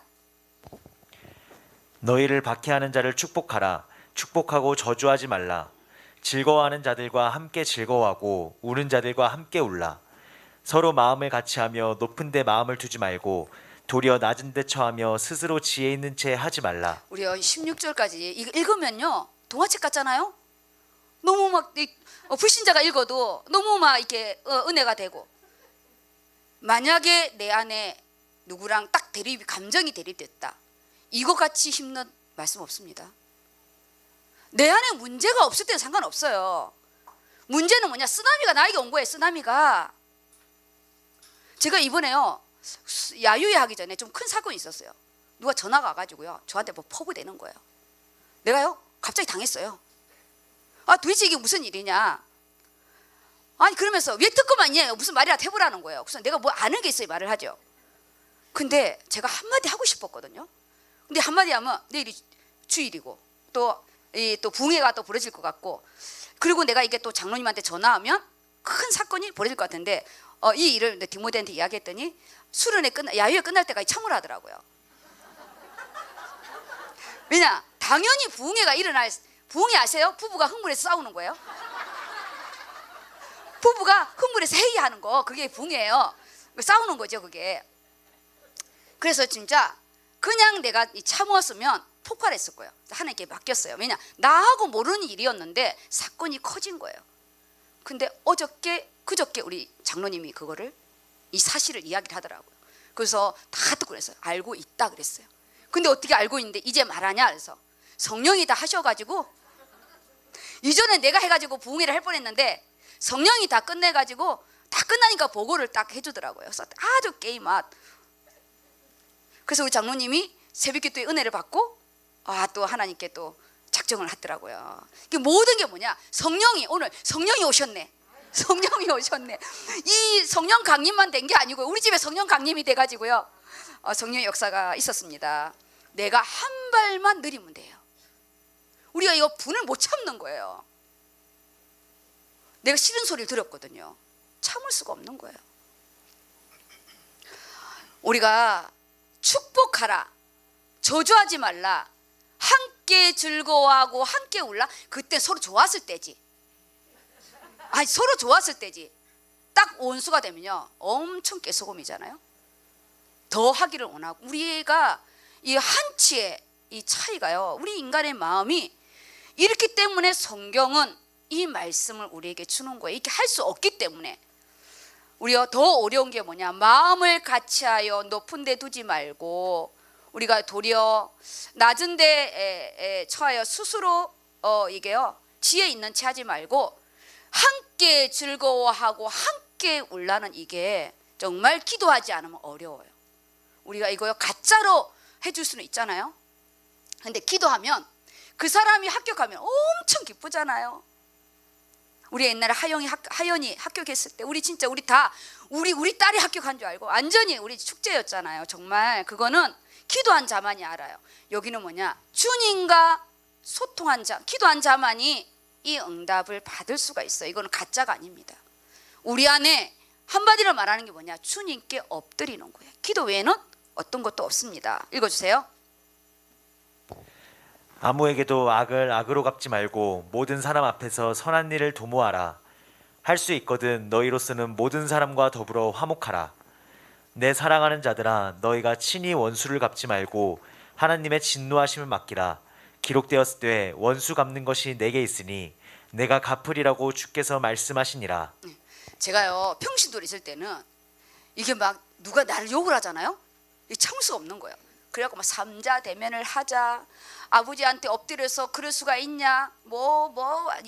너희를 박해하는 자를 축복하라. 축복하고 저주하지 말라. 즐거워하는 자들과 함께 즐거워하고 우는 자들과 함께 울라. 서로 마음을 같이하며 높은 데 마음을 두지 말고 도리어 낮은 데 처하며 스스로 지혜 있는 채 하지 말라. 우리 16절까지 이거 읽으면요, 동화책 같잖아요. 너무 막 불신자가 읽어도 너무 막 이렇게 은혜가 되고, 만약에 내 안에 누구랑 딱 감정이 대립됐다, 이거 같이 힘든 말씀 없습니다. 내 안에 문제가 없을 때는 상관없어요. 문제는 뭐냐? 쓰나미가 나에게 온 거예요. 쓰나미가. 제가 이번에요, 야유회 하기 전에 좀 큰 사건이 있었어요. 누가 전화가 와가지고요, 저한테 뭐 포부되는 거예요. 내가요, 갑자기 당했어요. 도대체 이게 무슨 일이냐? 아니, 그러면서 왜 듣고만 있냐? 무슨 말이라도 해보라는 거예요. 그래서 내가 뭐 아는 게 있어야 말을 하죠. 근데 제가 한마디 하고 싶었거든요. 근데 한마디 하면 내일이 주일이고 또 붕해가 또 벌어질 것 같고, 그리고 내가 이게 또 장로님한테 전화하면 큰 사건이 벌어질 것 같은데, 이 일을 디모데한테 이야기했더니 야유회 끝날 때까지 참으라 하더라고요. 왜냐? 당연히 부흥회가 부흥회 아세요? 부부가 흥분해서 싸우는 거예요. 부부가 흥분해서 회의하는 거, 그게 부흥회예요. 싸우는 거죠, 그게. 그래서 진짜 그냥 내가 참았으면 폭발했을 거예요. 하나님께 맡겼어요. 왜냐? 나하고 모르는 일이었는데 사건이 커진 거예요. 근데 그저께 우리 장로님이 이 사실을 이야기를 하더라고요. 그래서 다 듣고 그랬어요. 알고 있다 그랬어요. 근데 어떻게 알고 있는데 이제 말하냐? 그래서 성령이 다 하셔가지고, 이전에 내가 해가지고 부흥회를 할 뻔했는데 성령이 다 끝내가지고, 다 끝나니까 보고를 딱 해주더라고요. 그래서 아주 게임맛. 그래서 우리 장로님이 새벽기도의 은혜를 받고 또 하나님께 또 작정을 하더라고요. 이게 모든 게 뭐냐? 오늘 성령이 오셨네. 성령이 오셨네. 이 성령 강림만 된 게 아니고요. 우리 집에 성령 강림이 돼가지고요. 성령의 역사가 있었습니다. 내가 한 발만 느리면 돼요. 우리가 이거 분을 못 참는 거예요. 내가 싫은 소리를 들었거든요. 참을 수가 없는 거예요. 우리가 축복하라, 저주하지 말라, 함께 즐거워하고 함께 울라. 그때 서로 좋았을 때지. 아니, 서로 좋았을 때지. 딱 온수가 되면요 엄청 깨소금이잖아요. 더 하기를 원하고. 우리가 이 한치의 이 차이가요, 우리 인간의 마음이 이렇기 때문에 성경은 이 말씀을 우리에게 주는 거예요. 이렇게 할 수 없기 때문에. 우리가 더 어려운 게 뭐냐, 마음을 같이하여 높은 데 두지 말고 우리가 도리어 낮은 데에 처하여 스스로 이게요 지혜 있는 채 하지 말고 함께 즐거워하고 함께 울라는, 이게 정말 기도하지 않으면 어려워요. 우리가 이거요 가짜로 해줄 수는 있잖아요. 근데 기도하면 그 사람이 합격하면 엄청 기쁘잖아요. 우리 옛날에 하연이 합격했을 때 우리 진짜 우리 딸이 합격한 줄 알고 완전히 우리 축제였잖아요. 정말 그거는 기도한 자만이 알아요. 여기는 뭐냐, 주님과 소통한 자, 기도한 자만이 이 응답을 받을 수가 있어요. 이거는 가짜가 아닙니다. 우리 안에 한마디로 말하는 게 뭐냐, 주님께 엎드리는 거예요. 기도 외에는 어떤 것도 없습니다. 읽어주세요. 아무에게도 악을 악으로 갚지 말고 모든 사람 앞에서 선한 일을 도모하라. 할 수 있거든 너희로서는 모든 사람과 더불어 화목하라. 내 사랑하는 자들아, 너희가 친히 원수를 갚지 말고 하나님의 진노하심을 맡기라. 기록되었을 원수 갚는 것이 내게 있으니 내가 갚으리라고 주께서 말씀하시니라. 제가요 평신도에 있을 때는 이게 막 누가 나를 욕을 하잖아요. 이게 참을 수가 없는 거예요. 그래갖고 막 삼자 대면을 하자, 아버지한테 엎드려서 그럴 수가 있냐,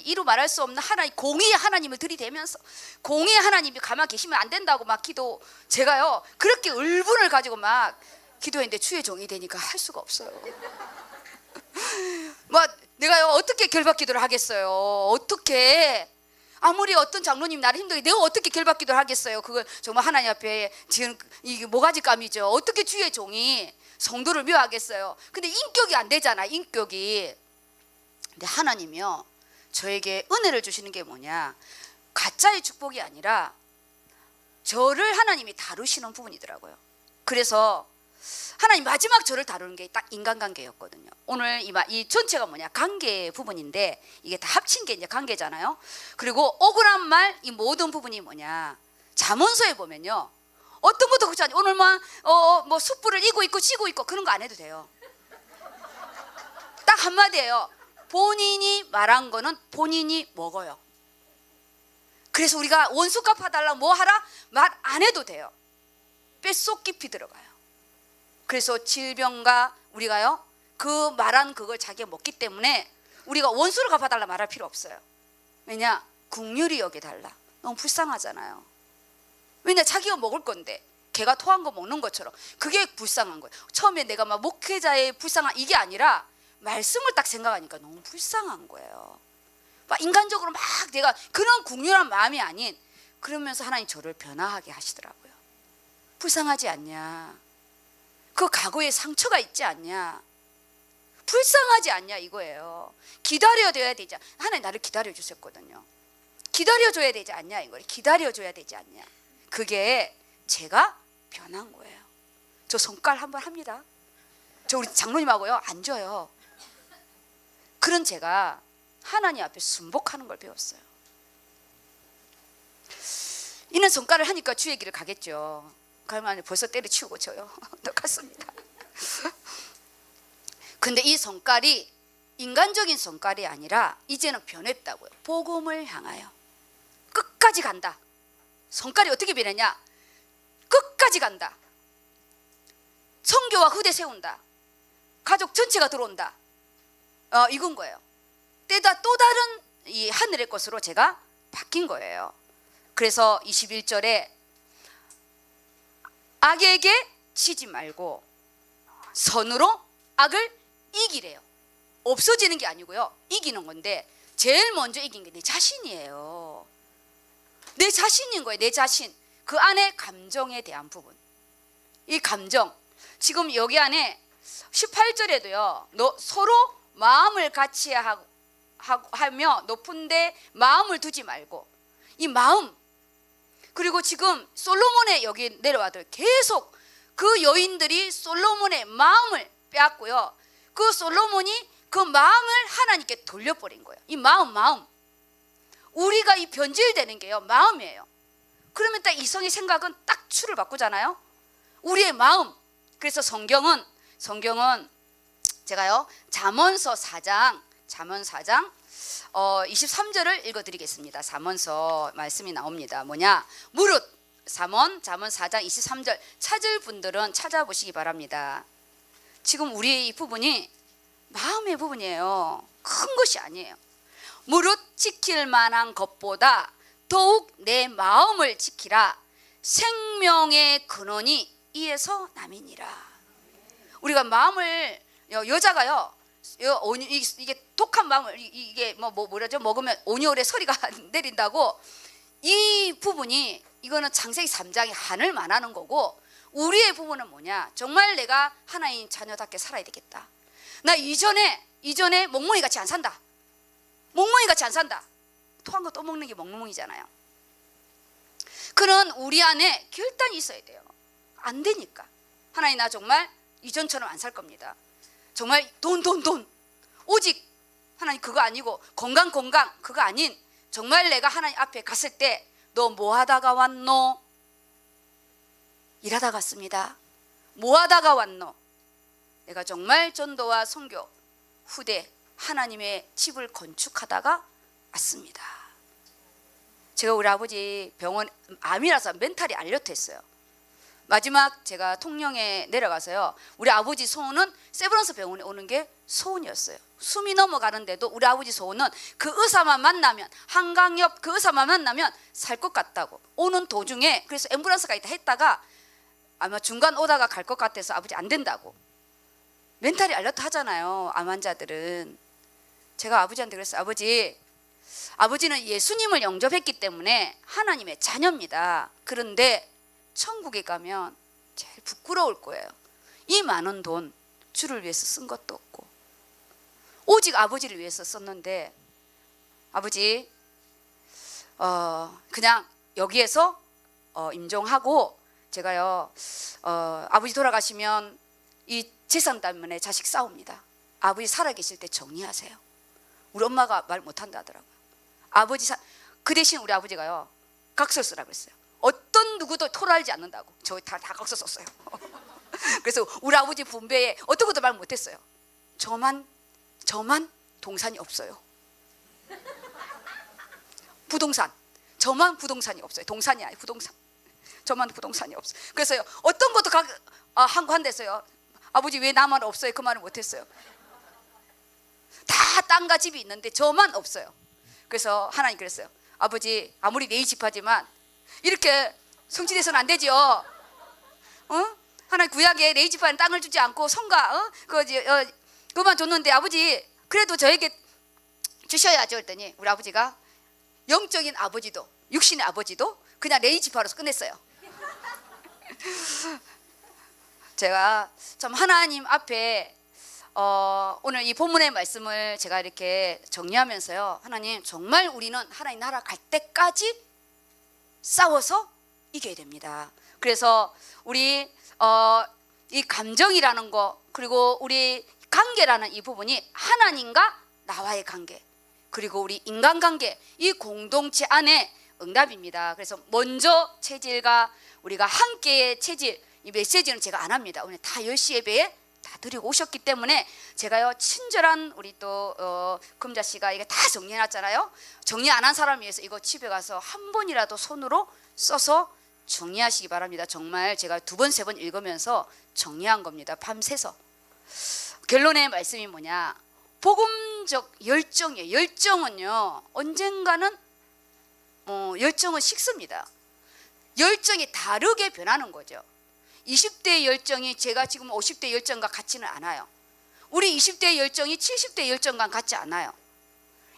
이루 말할 수 없는 하나님, 공의의 하나님을 들이대면서 공의의 하나님이 가만 계시면 안 된다고 막 기도, 제가요 그렇게 울분을 가지고 막 기도했는데 주의 종이 되니까 할 수가 없어요. 막 내가요 어떻게 결박기도를 하겠어요. 어떻게, 아무리 어떤 장로님 나를 힘들게 내가 어떻게 결박기도를 하겠어요. 그걸 정말 하나님 앞에 지금 이게 모가지감이죠. 어떻게 주의 종이 성도를 묘하겠어요. 근데 인격이 안 되잖아, 인격이. 근데 하나님이요 저에게 은혜를 주시는 게 뭐냐, 가짜의 축복이 아니라 저를 하나님이 다루시는 부분이더라고요. 그래서 하나님 마지막 저를 다루는 게 딱 인간관계였거든요. 오늘 이 전체가 뭐냐, 관계 부분인데 이게 다 합친 게 이제 관계잖아요. 그리고 억울한 말, 이 모든 부분이 뭐냐, 잠언서에 보면요 어떤 것도 그렇지 않아요. 오늘만 뭐 숯불을 이고 있고 찌고 있고 그런 거 안 해도 돼요. 딱 한마디예요. 본인이 말한 거는 본인이 먹어요. 그래서 우리가 원수값 해달라 뭐 하라 말 안 해도 돼요. 뼛속 깊이 들어가요. 그래서 질병과 우리가요 그 말한 그걸 자기가 먹기 때문에 우리가 원수를 갚아달라 말할 필요 없어요. 왜냐, 긍휼히 여겨달라. 너무 불쌍하잖아요. 왜냐, 자기가 먹을 건데 개가 토한 거 먹는 것처럼 그게 불쌍한 거예요. 처음에 내가 막 목회자의 불쌍한 이게 아니라 말씀을 딱 생각하니까 너무 불쌍한 거예요. 막 인간적으로 막 내가 그런 긍휼한 마음이 아닌, 그러면서 하나님 저를 변화하게 하시더라고요. 불쌍하지 않냐, 그 과거에 상처가 있지 않냐, 불쌍하지 않냐 이거예요. 기다려줘야 되지, 하나님 나를 기다려주셨거든요. 기다려줘야 되지 않냐 이거예요. 기다려줘야 되지 않냐. 그게 제가 변한 거예요. 저 손깔 한번 합니다. 저 우리 장로님하고요 안 져요. 그런 제가 하나님 앞에 순복하는 걸 배웠어요. 이는 손깔을 하니까 주의 길을 가겠죠. 그러면 벌써 때려치우고 져요. 똑같습니다. 근데 이 손깔이 인간적인 손깔이 아니라 이제는 변했다고요. 복음을 향하여 끝까지 간다. 손깔이 어떻게 변했냐, 끝까지 간다. 선교와 후대 세운다. 가족 전체가 들어온다. 이건 거예요. 때다 또 다른 이 하늘의 것으로 제가 바뀐 거예요. 그래서 21절에 악에게 치지 말고 선으로 악을 이기래요. 없어지는 게 아니고요 이기는 건데 제일 먼저 이긴 게 내 자신이에요. 내 자신인 거예요. 내 자신. 그 안에 감정에 대한 부분. 이 감정. 지금 여기 안에 18절에도요. 너 서로 마음을 같이 하며 높은데 마음을 두지 말고. 이 마음. 그리고 지금 솔로몬의 여기 내려와도 계속 그 여인들이 솔로몬의 마음을 빼앗고요. 그 솔로몬이 그 마음을 하나님께 돌려버린 거예요. 이 마음. 우리가 이 변질되는 게요. 마음이에요. 그러면 딱 이성의 생각은 딱 추를 바꾸잖아요. 우리의 마음. 그래서 성경은 제가요. 잠언서 4장 23절을 읽어드리겠습니다. 잠언서 말씀이 나옵니다. 뭐냐? 무릇 잠언 4장 23절 찾을 분들은 찾아보시기 바랍니다. 지금 우리의 이 부분이 마음의 부분이에요. 큰 것이 아니에요. 무릇 지킬 만한 것보다 더욱 내 마음을 지키라. 생명의 근원이 이에서 남이니라. 우리가 마음을 여자가요. 이게 독한 마음을 이게 뭐라죠? 먹으면 온열의 서리가 내린다고. 이 부분이 이거는 창세기 3장에 한을 말하는 거고, 우리의 부분은 뭐냐? 정말 내가 하나님 자녀답게 살아야 되겠다. 나 이전에 멍멍이 같이 안 산다. 멍멍이 같이 안 산다. 토한 거 또 먹는 게 멍멍이잖아요. 그런 우리 안에 결단이 있어야 돼요. 안 되니까. 하나님 나 정말 이전처럼 안 살 겁니다. 정말 돈. 오직 하나님 그거 아니고 건강 그거 아닌, 정말 내가 하나님 앞에 갔을 때 너 뭐 하다가 왔노? 일하다 갔습니다. 뭐 하다가 왔노? 내가 정말 전도와 선교 후대 하나님의 집을 건축하다가 왔습니다. 제가 우리 아버지 병원 암이라서 멘탈이 알려했어요. 마지막 제가 통영에 내려가서요. 우리 아버지 소원은 세브란스 병원에 오는 게 소원이었어요. 숨이 넘어가는데도 우리 아버지 소원은 그 의사만 만나면, 한강 옆 그 의사만 만나면 살 것 같다고. 오는 도중에 그래서 앰뷸런스가 있다 했다가 아마 중간 오다가 갈 것 같아서 아버지 안 된다고. 멘탈이 알렸다 하잖아요. 암 환자들은. 제가 아버지한테 그랬어요. 아버지는 예수님을 영접했기 때문에 하나님의 자녀입니다. 그런데 천국에 가면 제일 부끄러울 거예요. 이 많은 돈 주를 위해서 쓴 것도 없고 오직 아버지를 위해서 썼는데, 아버지 그냥 여기에서 임종하고 제가요 아버지 돌아가시면 이 재산 때문에 자식 싸웁니다. 아버지 살아계실 때 정리하세요. 우리 엄마가 말 못한다 하더라고요. 그 대신 우리 아버지가요 각서 쓰라고 했어요. 어떤 누구도 토로하지 않는다고. 저희 다 각서 썼어요. 그래서 우리 아버지 분배에 어떤 것도 말 못했어요. 저만 동산이 없어요. 부동산. 저만 부동산이 없어요. 동산이 아니고 부동산. 저만 부동산이 없어요. 그래서요 어떤 것도 한댔어요. 아버지 왜 나만 없어요? 그 말을 못했어요. 다 땅과 집이 있는데 저만 없어요. 그래서 하나님 그랬어요. 아버지 아무리 내 집하지만 이렇게 성취돼서는 안 되죠. 하나님 구약에 내 집안 땅을 주지 않고 성가 그만 줬는데 아버지 그래도 저에게 주셔야죠. 그랬더니 우리 아버지가 영적인 아버지도 육신의 아버지도 그냥 레이지파로서 끝냈어요. 제가 참 하나님 앞에 오늘 이 본문의 말씀을 제가 이렇게 정리하면서요, 하나님 정말 우리는 하나님 나라 갈 때까지 싸워서 이겨야 됩니다. 그래서 우리 이 감정이라는 거, 그리고 우리 관계라는 이 부분이 하나님과 나와의 관계, 그리고 우리 인간관계, 이 공동체 안에 응답입니다. 그래서 먼저 체질과 우리가 함께의 체질, 이 메시지는 제가 안 합니다. 오늘 다 10시 예배에 다 드리고 오셨기 때문에 제가요 친절한 우리 또 금자 씨가 이게 다 정리해놨잖아요. 정리 안 한 사람을 위해서 이거 집에 가서 한 번이라도 손으로 써서 정리하시기 바랍니다. 정말 제가 2번 3번 읽으면서 정리한 겁니다. 밤새서. 결론의 말씀이 뭐냐? 복음적 열정이에요. 열정은요 언젠가는 열정은 식습니다. 열정이 다르게 변하는 거죠. 20대의 열정이 제가 지금 50대 열정과 같지는 않아요. 우리 20대의 열정이 70대의 열정과 같지 않아요.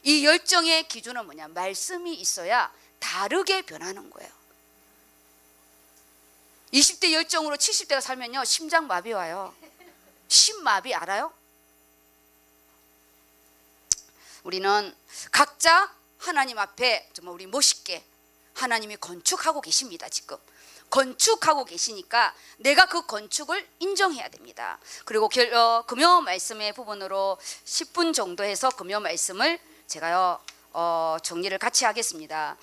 이 열정의 기준은 뭐냐? 말씀이 있어야 다르게 변하는 거예요. 20대 열정으로 70대가 살면요 심장마비 와요. 심마비 알아요? 우리는 각자 하나님 앞에 정말 우리 멋있게 하나님이 건축하고 계십니다. 지금 건축하고 계시니까 내가 그 건축을 인정해야 됩니다. 그리고 금요 말씀의 부분으로 10분 정도 해서 금요 말씀을 제가요 정리를 같이 하겠습니다.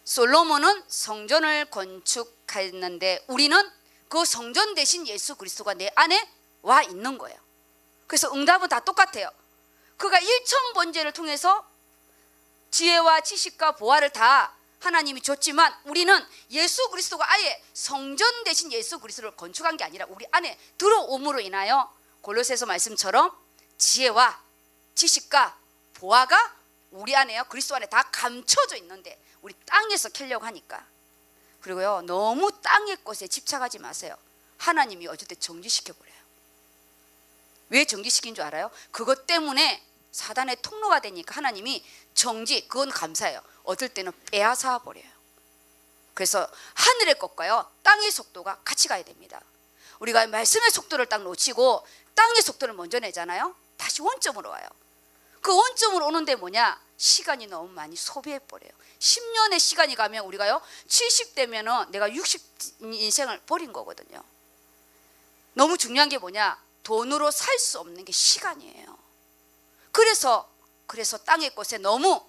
솔로몬은 성전을 건축했는데 우리는 그 성전 대신 예수 그리스도가 내 안에 와 있는 거예요. 그래서 응답은 다 똑같아요. 그가 일천 번제를 통해서 지혜와 지식과 보화를 다 하나님이 줬지만 우리는 예수 그리스도가 아예 성전 대신 예수 그리스도를 건축한 게 아니라 우리 안에 들어옴으로 인하여 골로새서 말씀처럼 지혜와 지식과 보화가 우리 안에요 그리스도 안에 다 감춰져 있는데 우리 땅에서 캐려고 하니까. 그리고요 너무 땅의 것에 집착하지 마세요. 하나님이 어쨌든 정지시켜버려요. 왜 정지시킨 줄 알아요? 그것 때문에 사단의 통로가 되니까 하나님이 정지, 그건 감사해요. 어떨 때는 빼앗아 버려요. 그래서 하늘의 것과요 땅의 속도가 같이 가야 됩니다. 우리가 말씀의 속도를 딱 놓치고 땅의 속도를 먼저 내잖아요. 다시 원점으로 와요. 그 원점으로 오는데 뭐냐? 시간이 너무 많이 소비해버려요. 10년의 시간이 가면 우리가요 70대면은 내가 60 인생을 버린 거거든요. 너무 중요한 게 뭐냐? 돈으로 살 수 없는 게 시간이에요. 그래서 땅의 것에 너무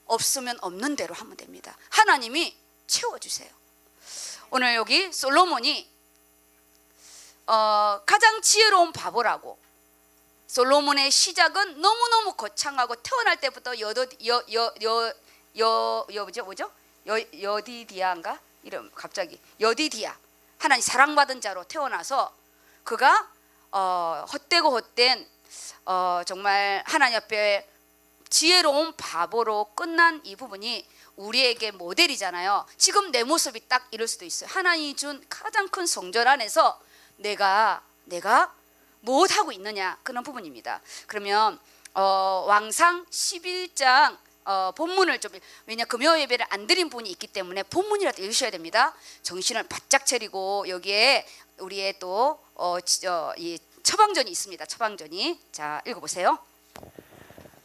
없으면 없는 대로 하면 됩니다. 하나님이 채워주세요. 오늘 여기 솔로몬이 가장 지혜로운 바보라고. 솔로몬의 시작은 너무너무 거창하고 태어날 때부터 여디디아인가? 이름 갑자기 여디디아 하나님 사랑받은 자로 태어나서 그가 헛되고 헛된 정말 하나님 앞에 지혜로운 바보로 끝난 이 부분이 우리에게 모델이잖아요. 지금 내 모습이 딱 이럴 수도 있어요. 하나님이 준 가장 큰 성전 안에서 내가 무엇하고 있느냐 그런 부분입니다. 그러면 왕상 11장 본문을 좀 왜냐 금요 예배를 안 드린 분이 있기 때문에 본문이라도 읽으셔야 됩니다. 정신을 바짝 차리고 여기에 우리의 또 이 처방전이 있습니다. 처방전이 자 읽어보세요.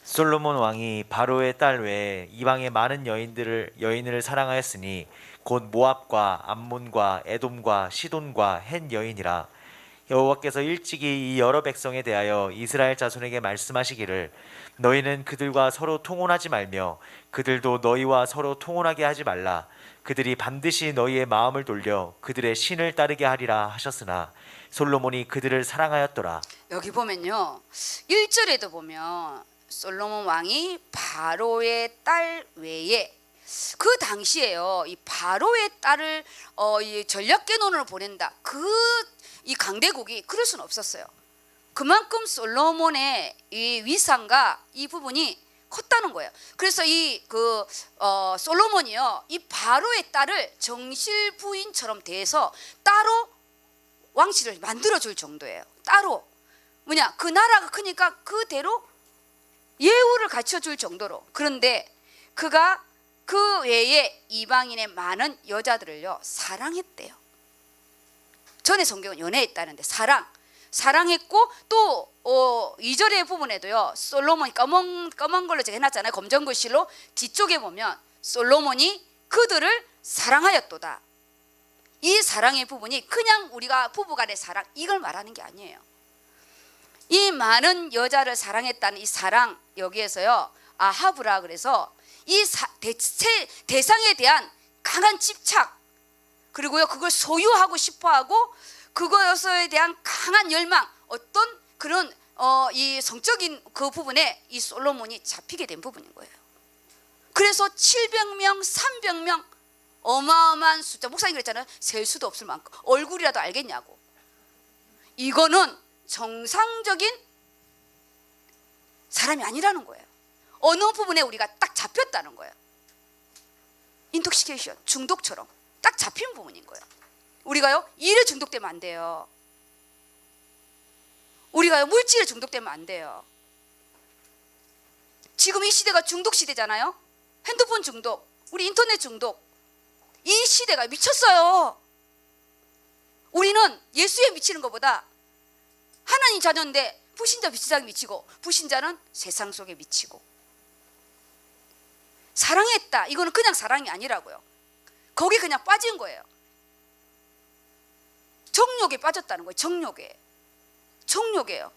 솔로몬 왕이 바로의 딸 외에 이방의 많은 여인을 사랑하였으니 곧 모압과 암몬과 에돔과 시돈과 헷 여인이라. 여호와께서 일찍이 이 여러 백성에 대하여 이스라엘 자손에게 말씀하시기를 너희는 그들과 서로 통혼하지 말며 그들도 너희와 서로 통혼하게 하지 말라. 그들이 반드시 너희의 마음을 돌려 그들의 신을 따르게 하리라 하셨으나 솔로몬이 그들을 사랑하였더라. 여기 보면요 1절에도 보면 솔로몬 왕이 바로의 딸 외에 그 당시에요 이 바로의 딸을 이 전략개론으로 보낸다. 이 강대국이 그럴 수는 없었어요. 그만큼 솔로몬의 이 위상과 이 부분이 컸다는 거예요. 그래서 솔로몬이요 이 바로의 딸을 정실 부인처럼 대해서 따로 왕실을 만들어 줄 정도예요. 따로 뭐냐 그 나라가 크니까 그대로 예우를 갖춰 줄 정도로. 그런데 그가 그 외에 이방인의 많은 여자들을요 사랑했대요. 전에 성경은 연애했다는데 사랑했고 또 2절의 부분에도요 솔로몬이 검은 걸로 제가 해놨잖아요. 검정글씨로 뒤쪽에 보면 솔로몬이 그들을 사랑하였도다. 이 사랑의 부분이 그냥 우리가 부부간의 사랑 이걸 말하는 게 아니에요. 이 많은 여자를 사랑했다는 이 사랑 여기에서요 아하브라 그래서 이 대상에 대한 강한 집착 그리고요 그걸 소유하고 싶어하고 그것에 대한 강한 열망 어떤 그런 이 성적인 그 부분에 이 솔로몬이 잡히게 된 부분인 거예요. 그래서 700명 300명 어마어마한 숫자 목사님 그랬잖아요. 셀 수도 없을 만큼 얼굴이라도 알겠냐고. 이거는 정상적인 사람이 아니라는 거예요. 어느 부분에 우리가 딱 잡혔다는 거예요. 인톡시케이션 중독처럼 딱 잡힌 부분인 거예요. 우리가요 일에 중독되면 안 돼요. 우리가요 물질에 중독되면 안 돼요. 지금 이 시대가 중독 시대잖아요. 핸드폰 중독 우리 인터넷 중독. 이 시대가 미쳤어요. 우리는 예수에 미치는 것보다 하나님 자녀인데 불신자 비슷하게 미치고 불신자는 세상 속에 미치고. 사랑했다. 이거는 그냥 사랑이 아니라고요. 거기 그냥 빠진 거예요. 정욕에 빠졌다는 거예요. 정욕에. 정욕이에요.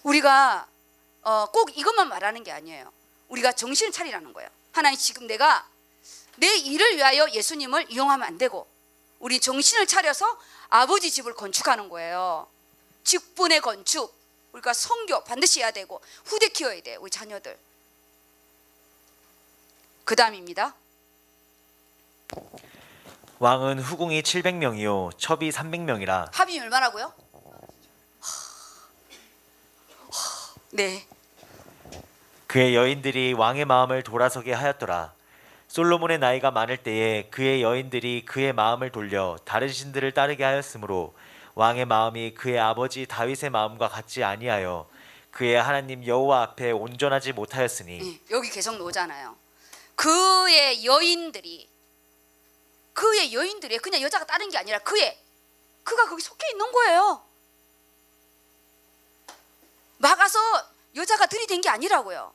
우리가 꼭 이것만 말하는 게 아니에요. 우리가 정신을 차리라는 거예요. 하나님, 지금 내가 내 일을 위하여 예수님을 이용하면 안 되고 우리 정신을 차려서 아버지 집을 건축하는 거예요. 직분의 건축. 우리가 선교 반드시 해야 되고 후대 키워야 돼요. 우리 자녀들. 그 다음입니다. 왕은 후궁이 700명이요 첩이 300명이라. 합이 얼마라고요? 네. 그의 여인들이 왕의 마음을 돌아서게 하였더라. 솔로몬의 나이가 많을 때에 그의 여인들이 그의 마음을 돌려 다른 신들을 따르게 하였으므로 왕의 마음이 그의 아버지 다윗의 마음과 같지 아니하여 그의 하나님 여호와 앞에 온전하지 못하였으니. 네, 여기 계속 나오잖아요. 그의 여인들이 그냥 여자가 다른 게 아니라 그가 거기 속해 있는 거예요. 막아서 여자가 들이댄 게 아니라고요.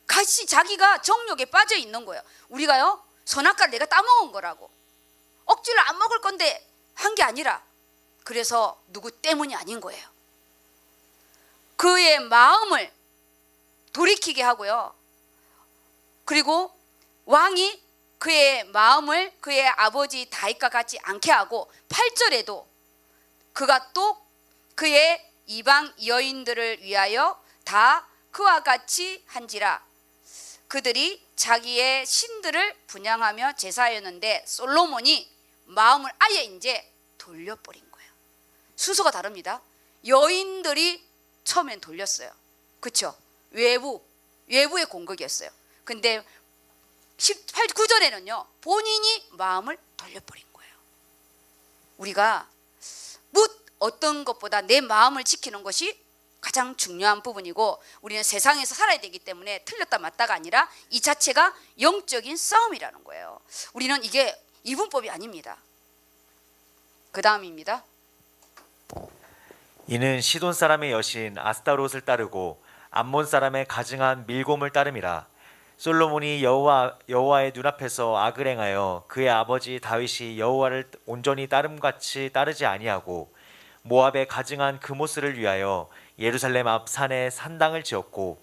같이 자기가 정욕에 빠져 있는 거예요. 우리가요, 선악과를 내가 따먹은 거라고. 억지로 안 먹을 건데 한 게 아니라, 그래서 누구 때문이 아닌 거예요. 그의 마음을 돌이키게 하고요. 그리고 왕이 그의 마음을 그의 아버지 다윗과 같지 않게 하고 8절에도 그가 또 그의 이방 여인들을 위하여 다 그와 같이 한지라. 그들이 자기의 신들을 분양하며 제사하였는데 솔로몬이 마음을 아예 이제 돌려버린 거예요. 순서가 다릅니다. 여인들이 처음엔 돌렸어요. 그렇죠? 외부의 공격이었어요. 근데 9절에는요 본인이 마음을 돌려버린 거예요. 우리가 어떤 것보다 내 마음을 지키는 것이 가장 중요한 부분이고, 우리는 세상에서 살아야 되기 때문에 틀렸다 맞다가 아니라 이 자체가 영적인 싸움이라는 거예요. 우리는 이게 이분법이 아닙니다. 그 다음입니다. 이는 시돈 사람의 여신 아스타롯을 따르고 암몬 사람의 가증한 밀곰을 따름이라. 솔로몬이 여호와의 눈앞에서 악을 행하여 그의 아버지 다윗이 여호와를 온전히 따름같이 따르지 아니하고 모압의 가증한 그모스를 위하여 예루살렘 앞 산에 산당을 지었고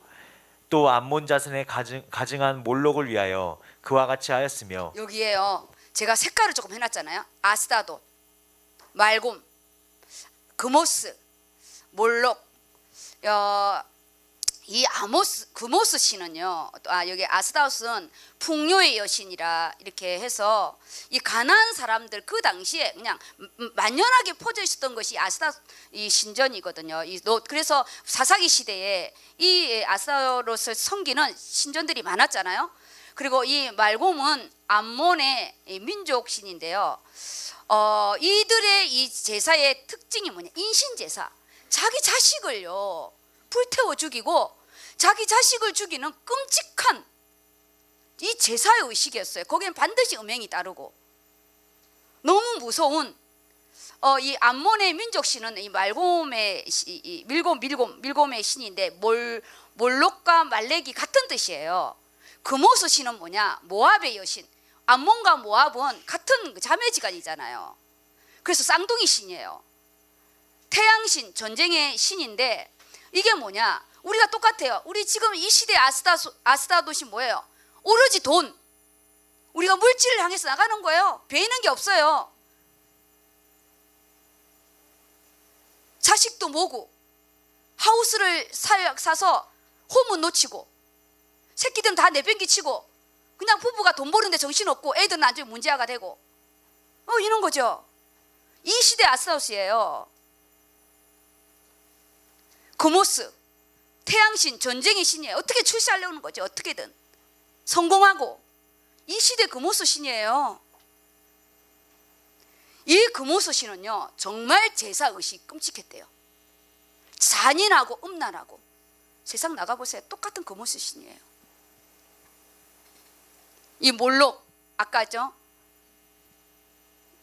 또 암몬 자손의 가증한 몰록을 위하여 그와 같이 하였으며. 여기에요 제가 색깔을 조금 해놨잖아요. 아스타돗, 말곰, 그모스, 몰록. 이 그모스 신은요, 여기 아스타롯은 풍요의 여신이라 이렇게 해서 이 가나안 사람들 그 당시에 그냥 만연하게 퍼져 있었던 것이 이 신전이거든요. 그래서 사사기 시대에 이 아스타롯을 섬기는 신전들이 많았잖아요. 그리고 이 말곰은 암몬의 민족 신인데요. 이들의 이 제사의 특징이 뭐냐? 인신제사. 자기 자식을요 불태워 죽이고 자기 자식을 죽이는 끔찍한 이 제사의 의식이었어요. 거기는 반드시 음행이 따르고 너무 무서운 이 암몬의 민족신은 이 말곰의 밀곰의 신인데 몰록과 말렉이 같은 뜻이에요. 그모스 신은 뭐냐? 모압의 여신. 암몬과 모압은 같은 자매지간이잖아요. 그래서 쌍둥이 신이에요. 태양신, 전쟁의 신인데 이게 뭐냐? 우리가 똑같아요. 우리 지금 이 시대 아스타돗이 뭐예요? 오로지 돈. 우리가 물질을 향해서 나가는 거예요. 배이는 게 없어요. 자식도 모고 하우스를 사서 홈은 놓치고 새끼들은 다 내팽개치고 그냥 부부가 돈 버는데 정신없고 애들은 나중에 문제아가 되고 이런 거죠. 이 시대 아스타롯이에요. 그모스, 태양신, 전쟁의 신이에요. 어떻게 출세하려는 거죠. 어떻게든 성공하고. 이 시대 그모스 신이에요. 이 그모스 신은요 정말 제사의식 끔찍했대요. 잔인하고 음란하고 세상 나가보세요. 똑같은 금오수신이에요. 이 몰록 아까죠?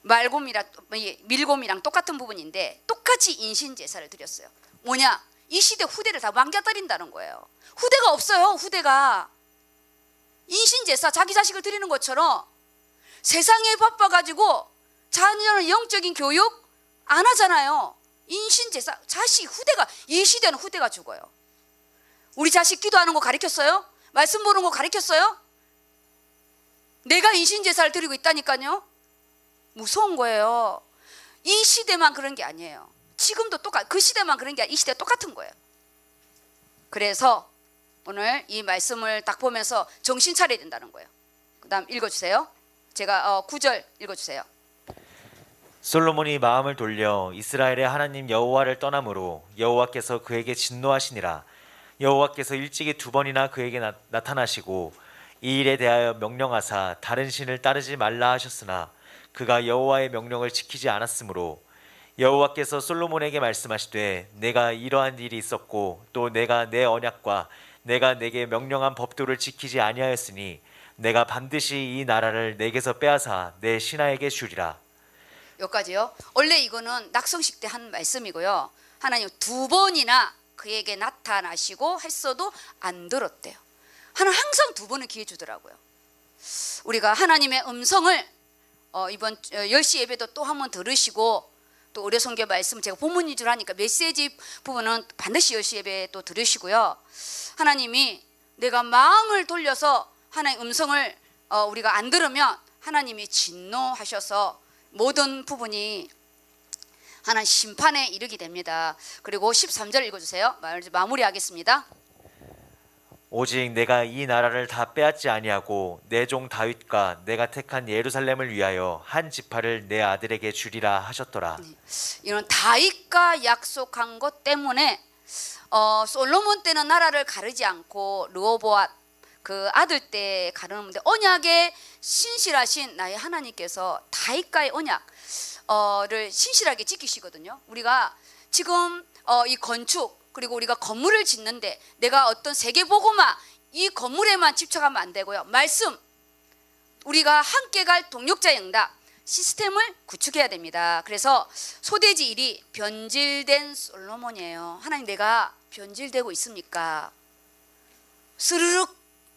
밀곰이랑 똑같은 부분인데 똑같이 인신제사를 드렸어요. 뭐냐? 이 시대 후대를 다 망가뜨린다는 거예요. 후대가 없어요. 후대가 인신제사 자기 자식을 드리는 것처럼 세상에 바빠가지고 자녀는 영적인 교육 안 하잖아요. 인신제사 자식 후대가 이 시대는 후대가 죽어요. 우리 자식 기도하는 거 가르쳤어요? 말씀 보는 거 가르쳤어요? 내가 인신제사를 드리고 있다니까요. 무서운 거예요. 이 시대만 그런 게 아니에요. 지금도 그 시대만 그런 게 아니라 이 시대 똑같은 거예요. 그래서 오늘 이 말씀을 딱 보면서 정신 차려야 된다는 거예요. 그 다음 읽어주세요. 제가 9절 읽어주세요. 솔로몬이 마음을 돌려 이스라엘의 하나님 여호와를 떠남으로 여호와께서 그에게 진노하시니라. 여호와께서 일찍이 2번이나 그에게 나타나시고 이 일에 대하여 명령하사 다른 신을 따르지 말라 하셨으나 그가 여호와의 명령을 지키지 않았으므로 여호와께서 솔로몬에게 말씀하시되 내가 이러한 일이 있었고 또 내가 내 언약과 내가 내게 명령한 법도를 지키지 아니하였으니 내가 반드시 이 나라를 내게서 빼앗아 내 신하에게 주리라. 여기까지요. 원래 이거는 낙성식 때 한 말씀이고요. 하나님 2번이나 그에게 나타나시고 했어도 안 들었대요. 하나님 항상 2번을 기회 주더라고요. 우리가 하나님의 음성을 이번 10시 예배도 또 한번 들으시고 또 의뢰 선교 말씀 제가 본문 위주로 하니까 메시지 부분은 반드시 10시 예배에 또 들으시고요. 하나님이 내가 마음을 돌려서 하나님의 음성을 우리가 안 들으면 하나님이 진노하셔서 모든 부분이 하나님 심판에 이르게 됩니다. 그리고 13절 읽어주세요. 마무리하겠습니다. 오직 내가 이 나라를 다 빼앗지 아니하고 내 종 다윗과 내가 택한 예루살렘을 위하여 한 지파를 내 아들에게 주리라 하셨더라. 이런 다윗과 약속한 것 때문에 솔로몬 때는 나라를 가르지 않고 르호보앗 그 아들 때 가르는데 언약에 신실하신 나의 하나님께서 다윗과의 언약을 신실하게 지키시거든요. 우리가 지금 이 건축 그리고 우리가 건물을 짓는데 내가 어떤 세계보고마 이 건물에만 집착하면 안 되고요. 말씀 우리가 함께 갈 동력자의 응답 시스템을 구축해야 됩니다. 그래서 소대지 1이 변질된 솔로몬이에요. 하나님 내가 변질되고 있습니까? 스르륵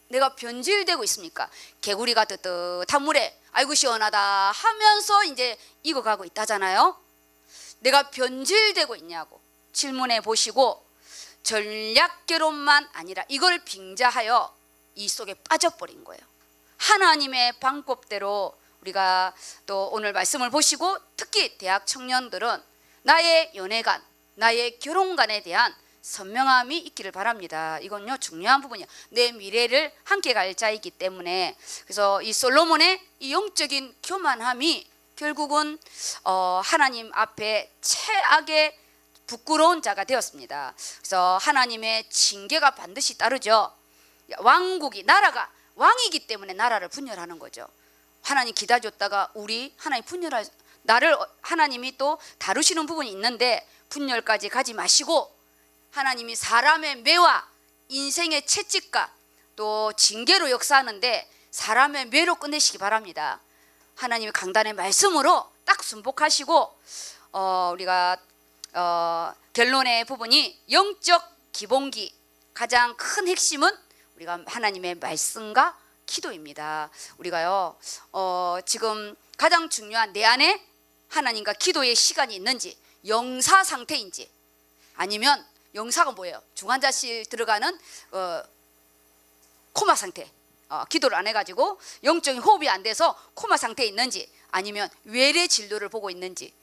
내가 변질되고 있습니까? 개구리가 뜨뜻한 물에 아이고 시원하다 하면서 이제 익어가고 있다잖아요. 내가 변질되고 있냐고 질문해 보시고 전략개론만 아니라 이걸 빙자하여 이 속에 빠져버린 거예요. 하나님의 방법대로 우리가 또 오늘 말씀을 보시고 특히 대학 청년들은 나의 연애관, 나의 결혼관에 대한 선명함이 있기를 바랍니다. 이건요 중요한 부분이에요. 내 미래를 함께 갈 자이기 때문에 그래서 이 솔로몬의 이 영적인 교만함이 결국은 하나님 앞에 최악의 부끄러운 자가 되었습니다. 그래서 하나님의 징계가 반드시 따르죠. 왕국이 나라가 왕이기 때문에 나라를 분열하는 거죠. 하나님 기다렸다가 우리 하나님 분열할 나를 하나님이 또 다루시는 부분이 있는데 분열까지 가지 마시고 하나님이 사람의 매와 인생의 채찍과 또 징계로 역사하는데 사람의 매로 끝내시기 바랍니다. 하나님의 강단의 말씀으로 딱 순복하시고 우리가 결론의 부분이 영적 기본기 가장 큰 핵심은 우리가 하나님의 말씀과 기도입니다. 우리가요 지금 가장 중요한 내 안에 하나님과 기도의 시간이 있는지 영사 상태인지 아니면 영사가 뭐예요? 중환자실 들어가는 코마 상태 기도를 안 해가지고 영적인 호흡이 안 돼서 코마 상태에 있는지 아니면 외래 진료를 보고 있는지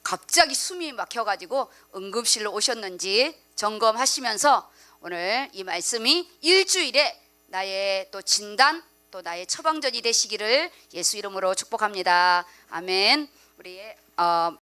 갑자기 숨이 막혀가지고 응급실로 오셨는지 점검하시면서 오늘 이 말씀이 일주일에 나의 또 진단 또 나의 처방전이 되시기를 예수 이름으로 축복합니다. 아멘. 우리의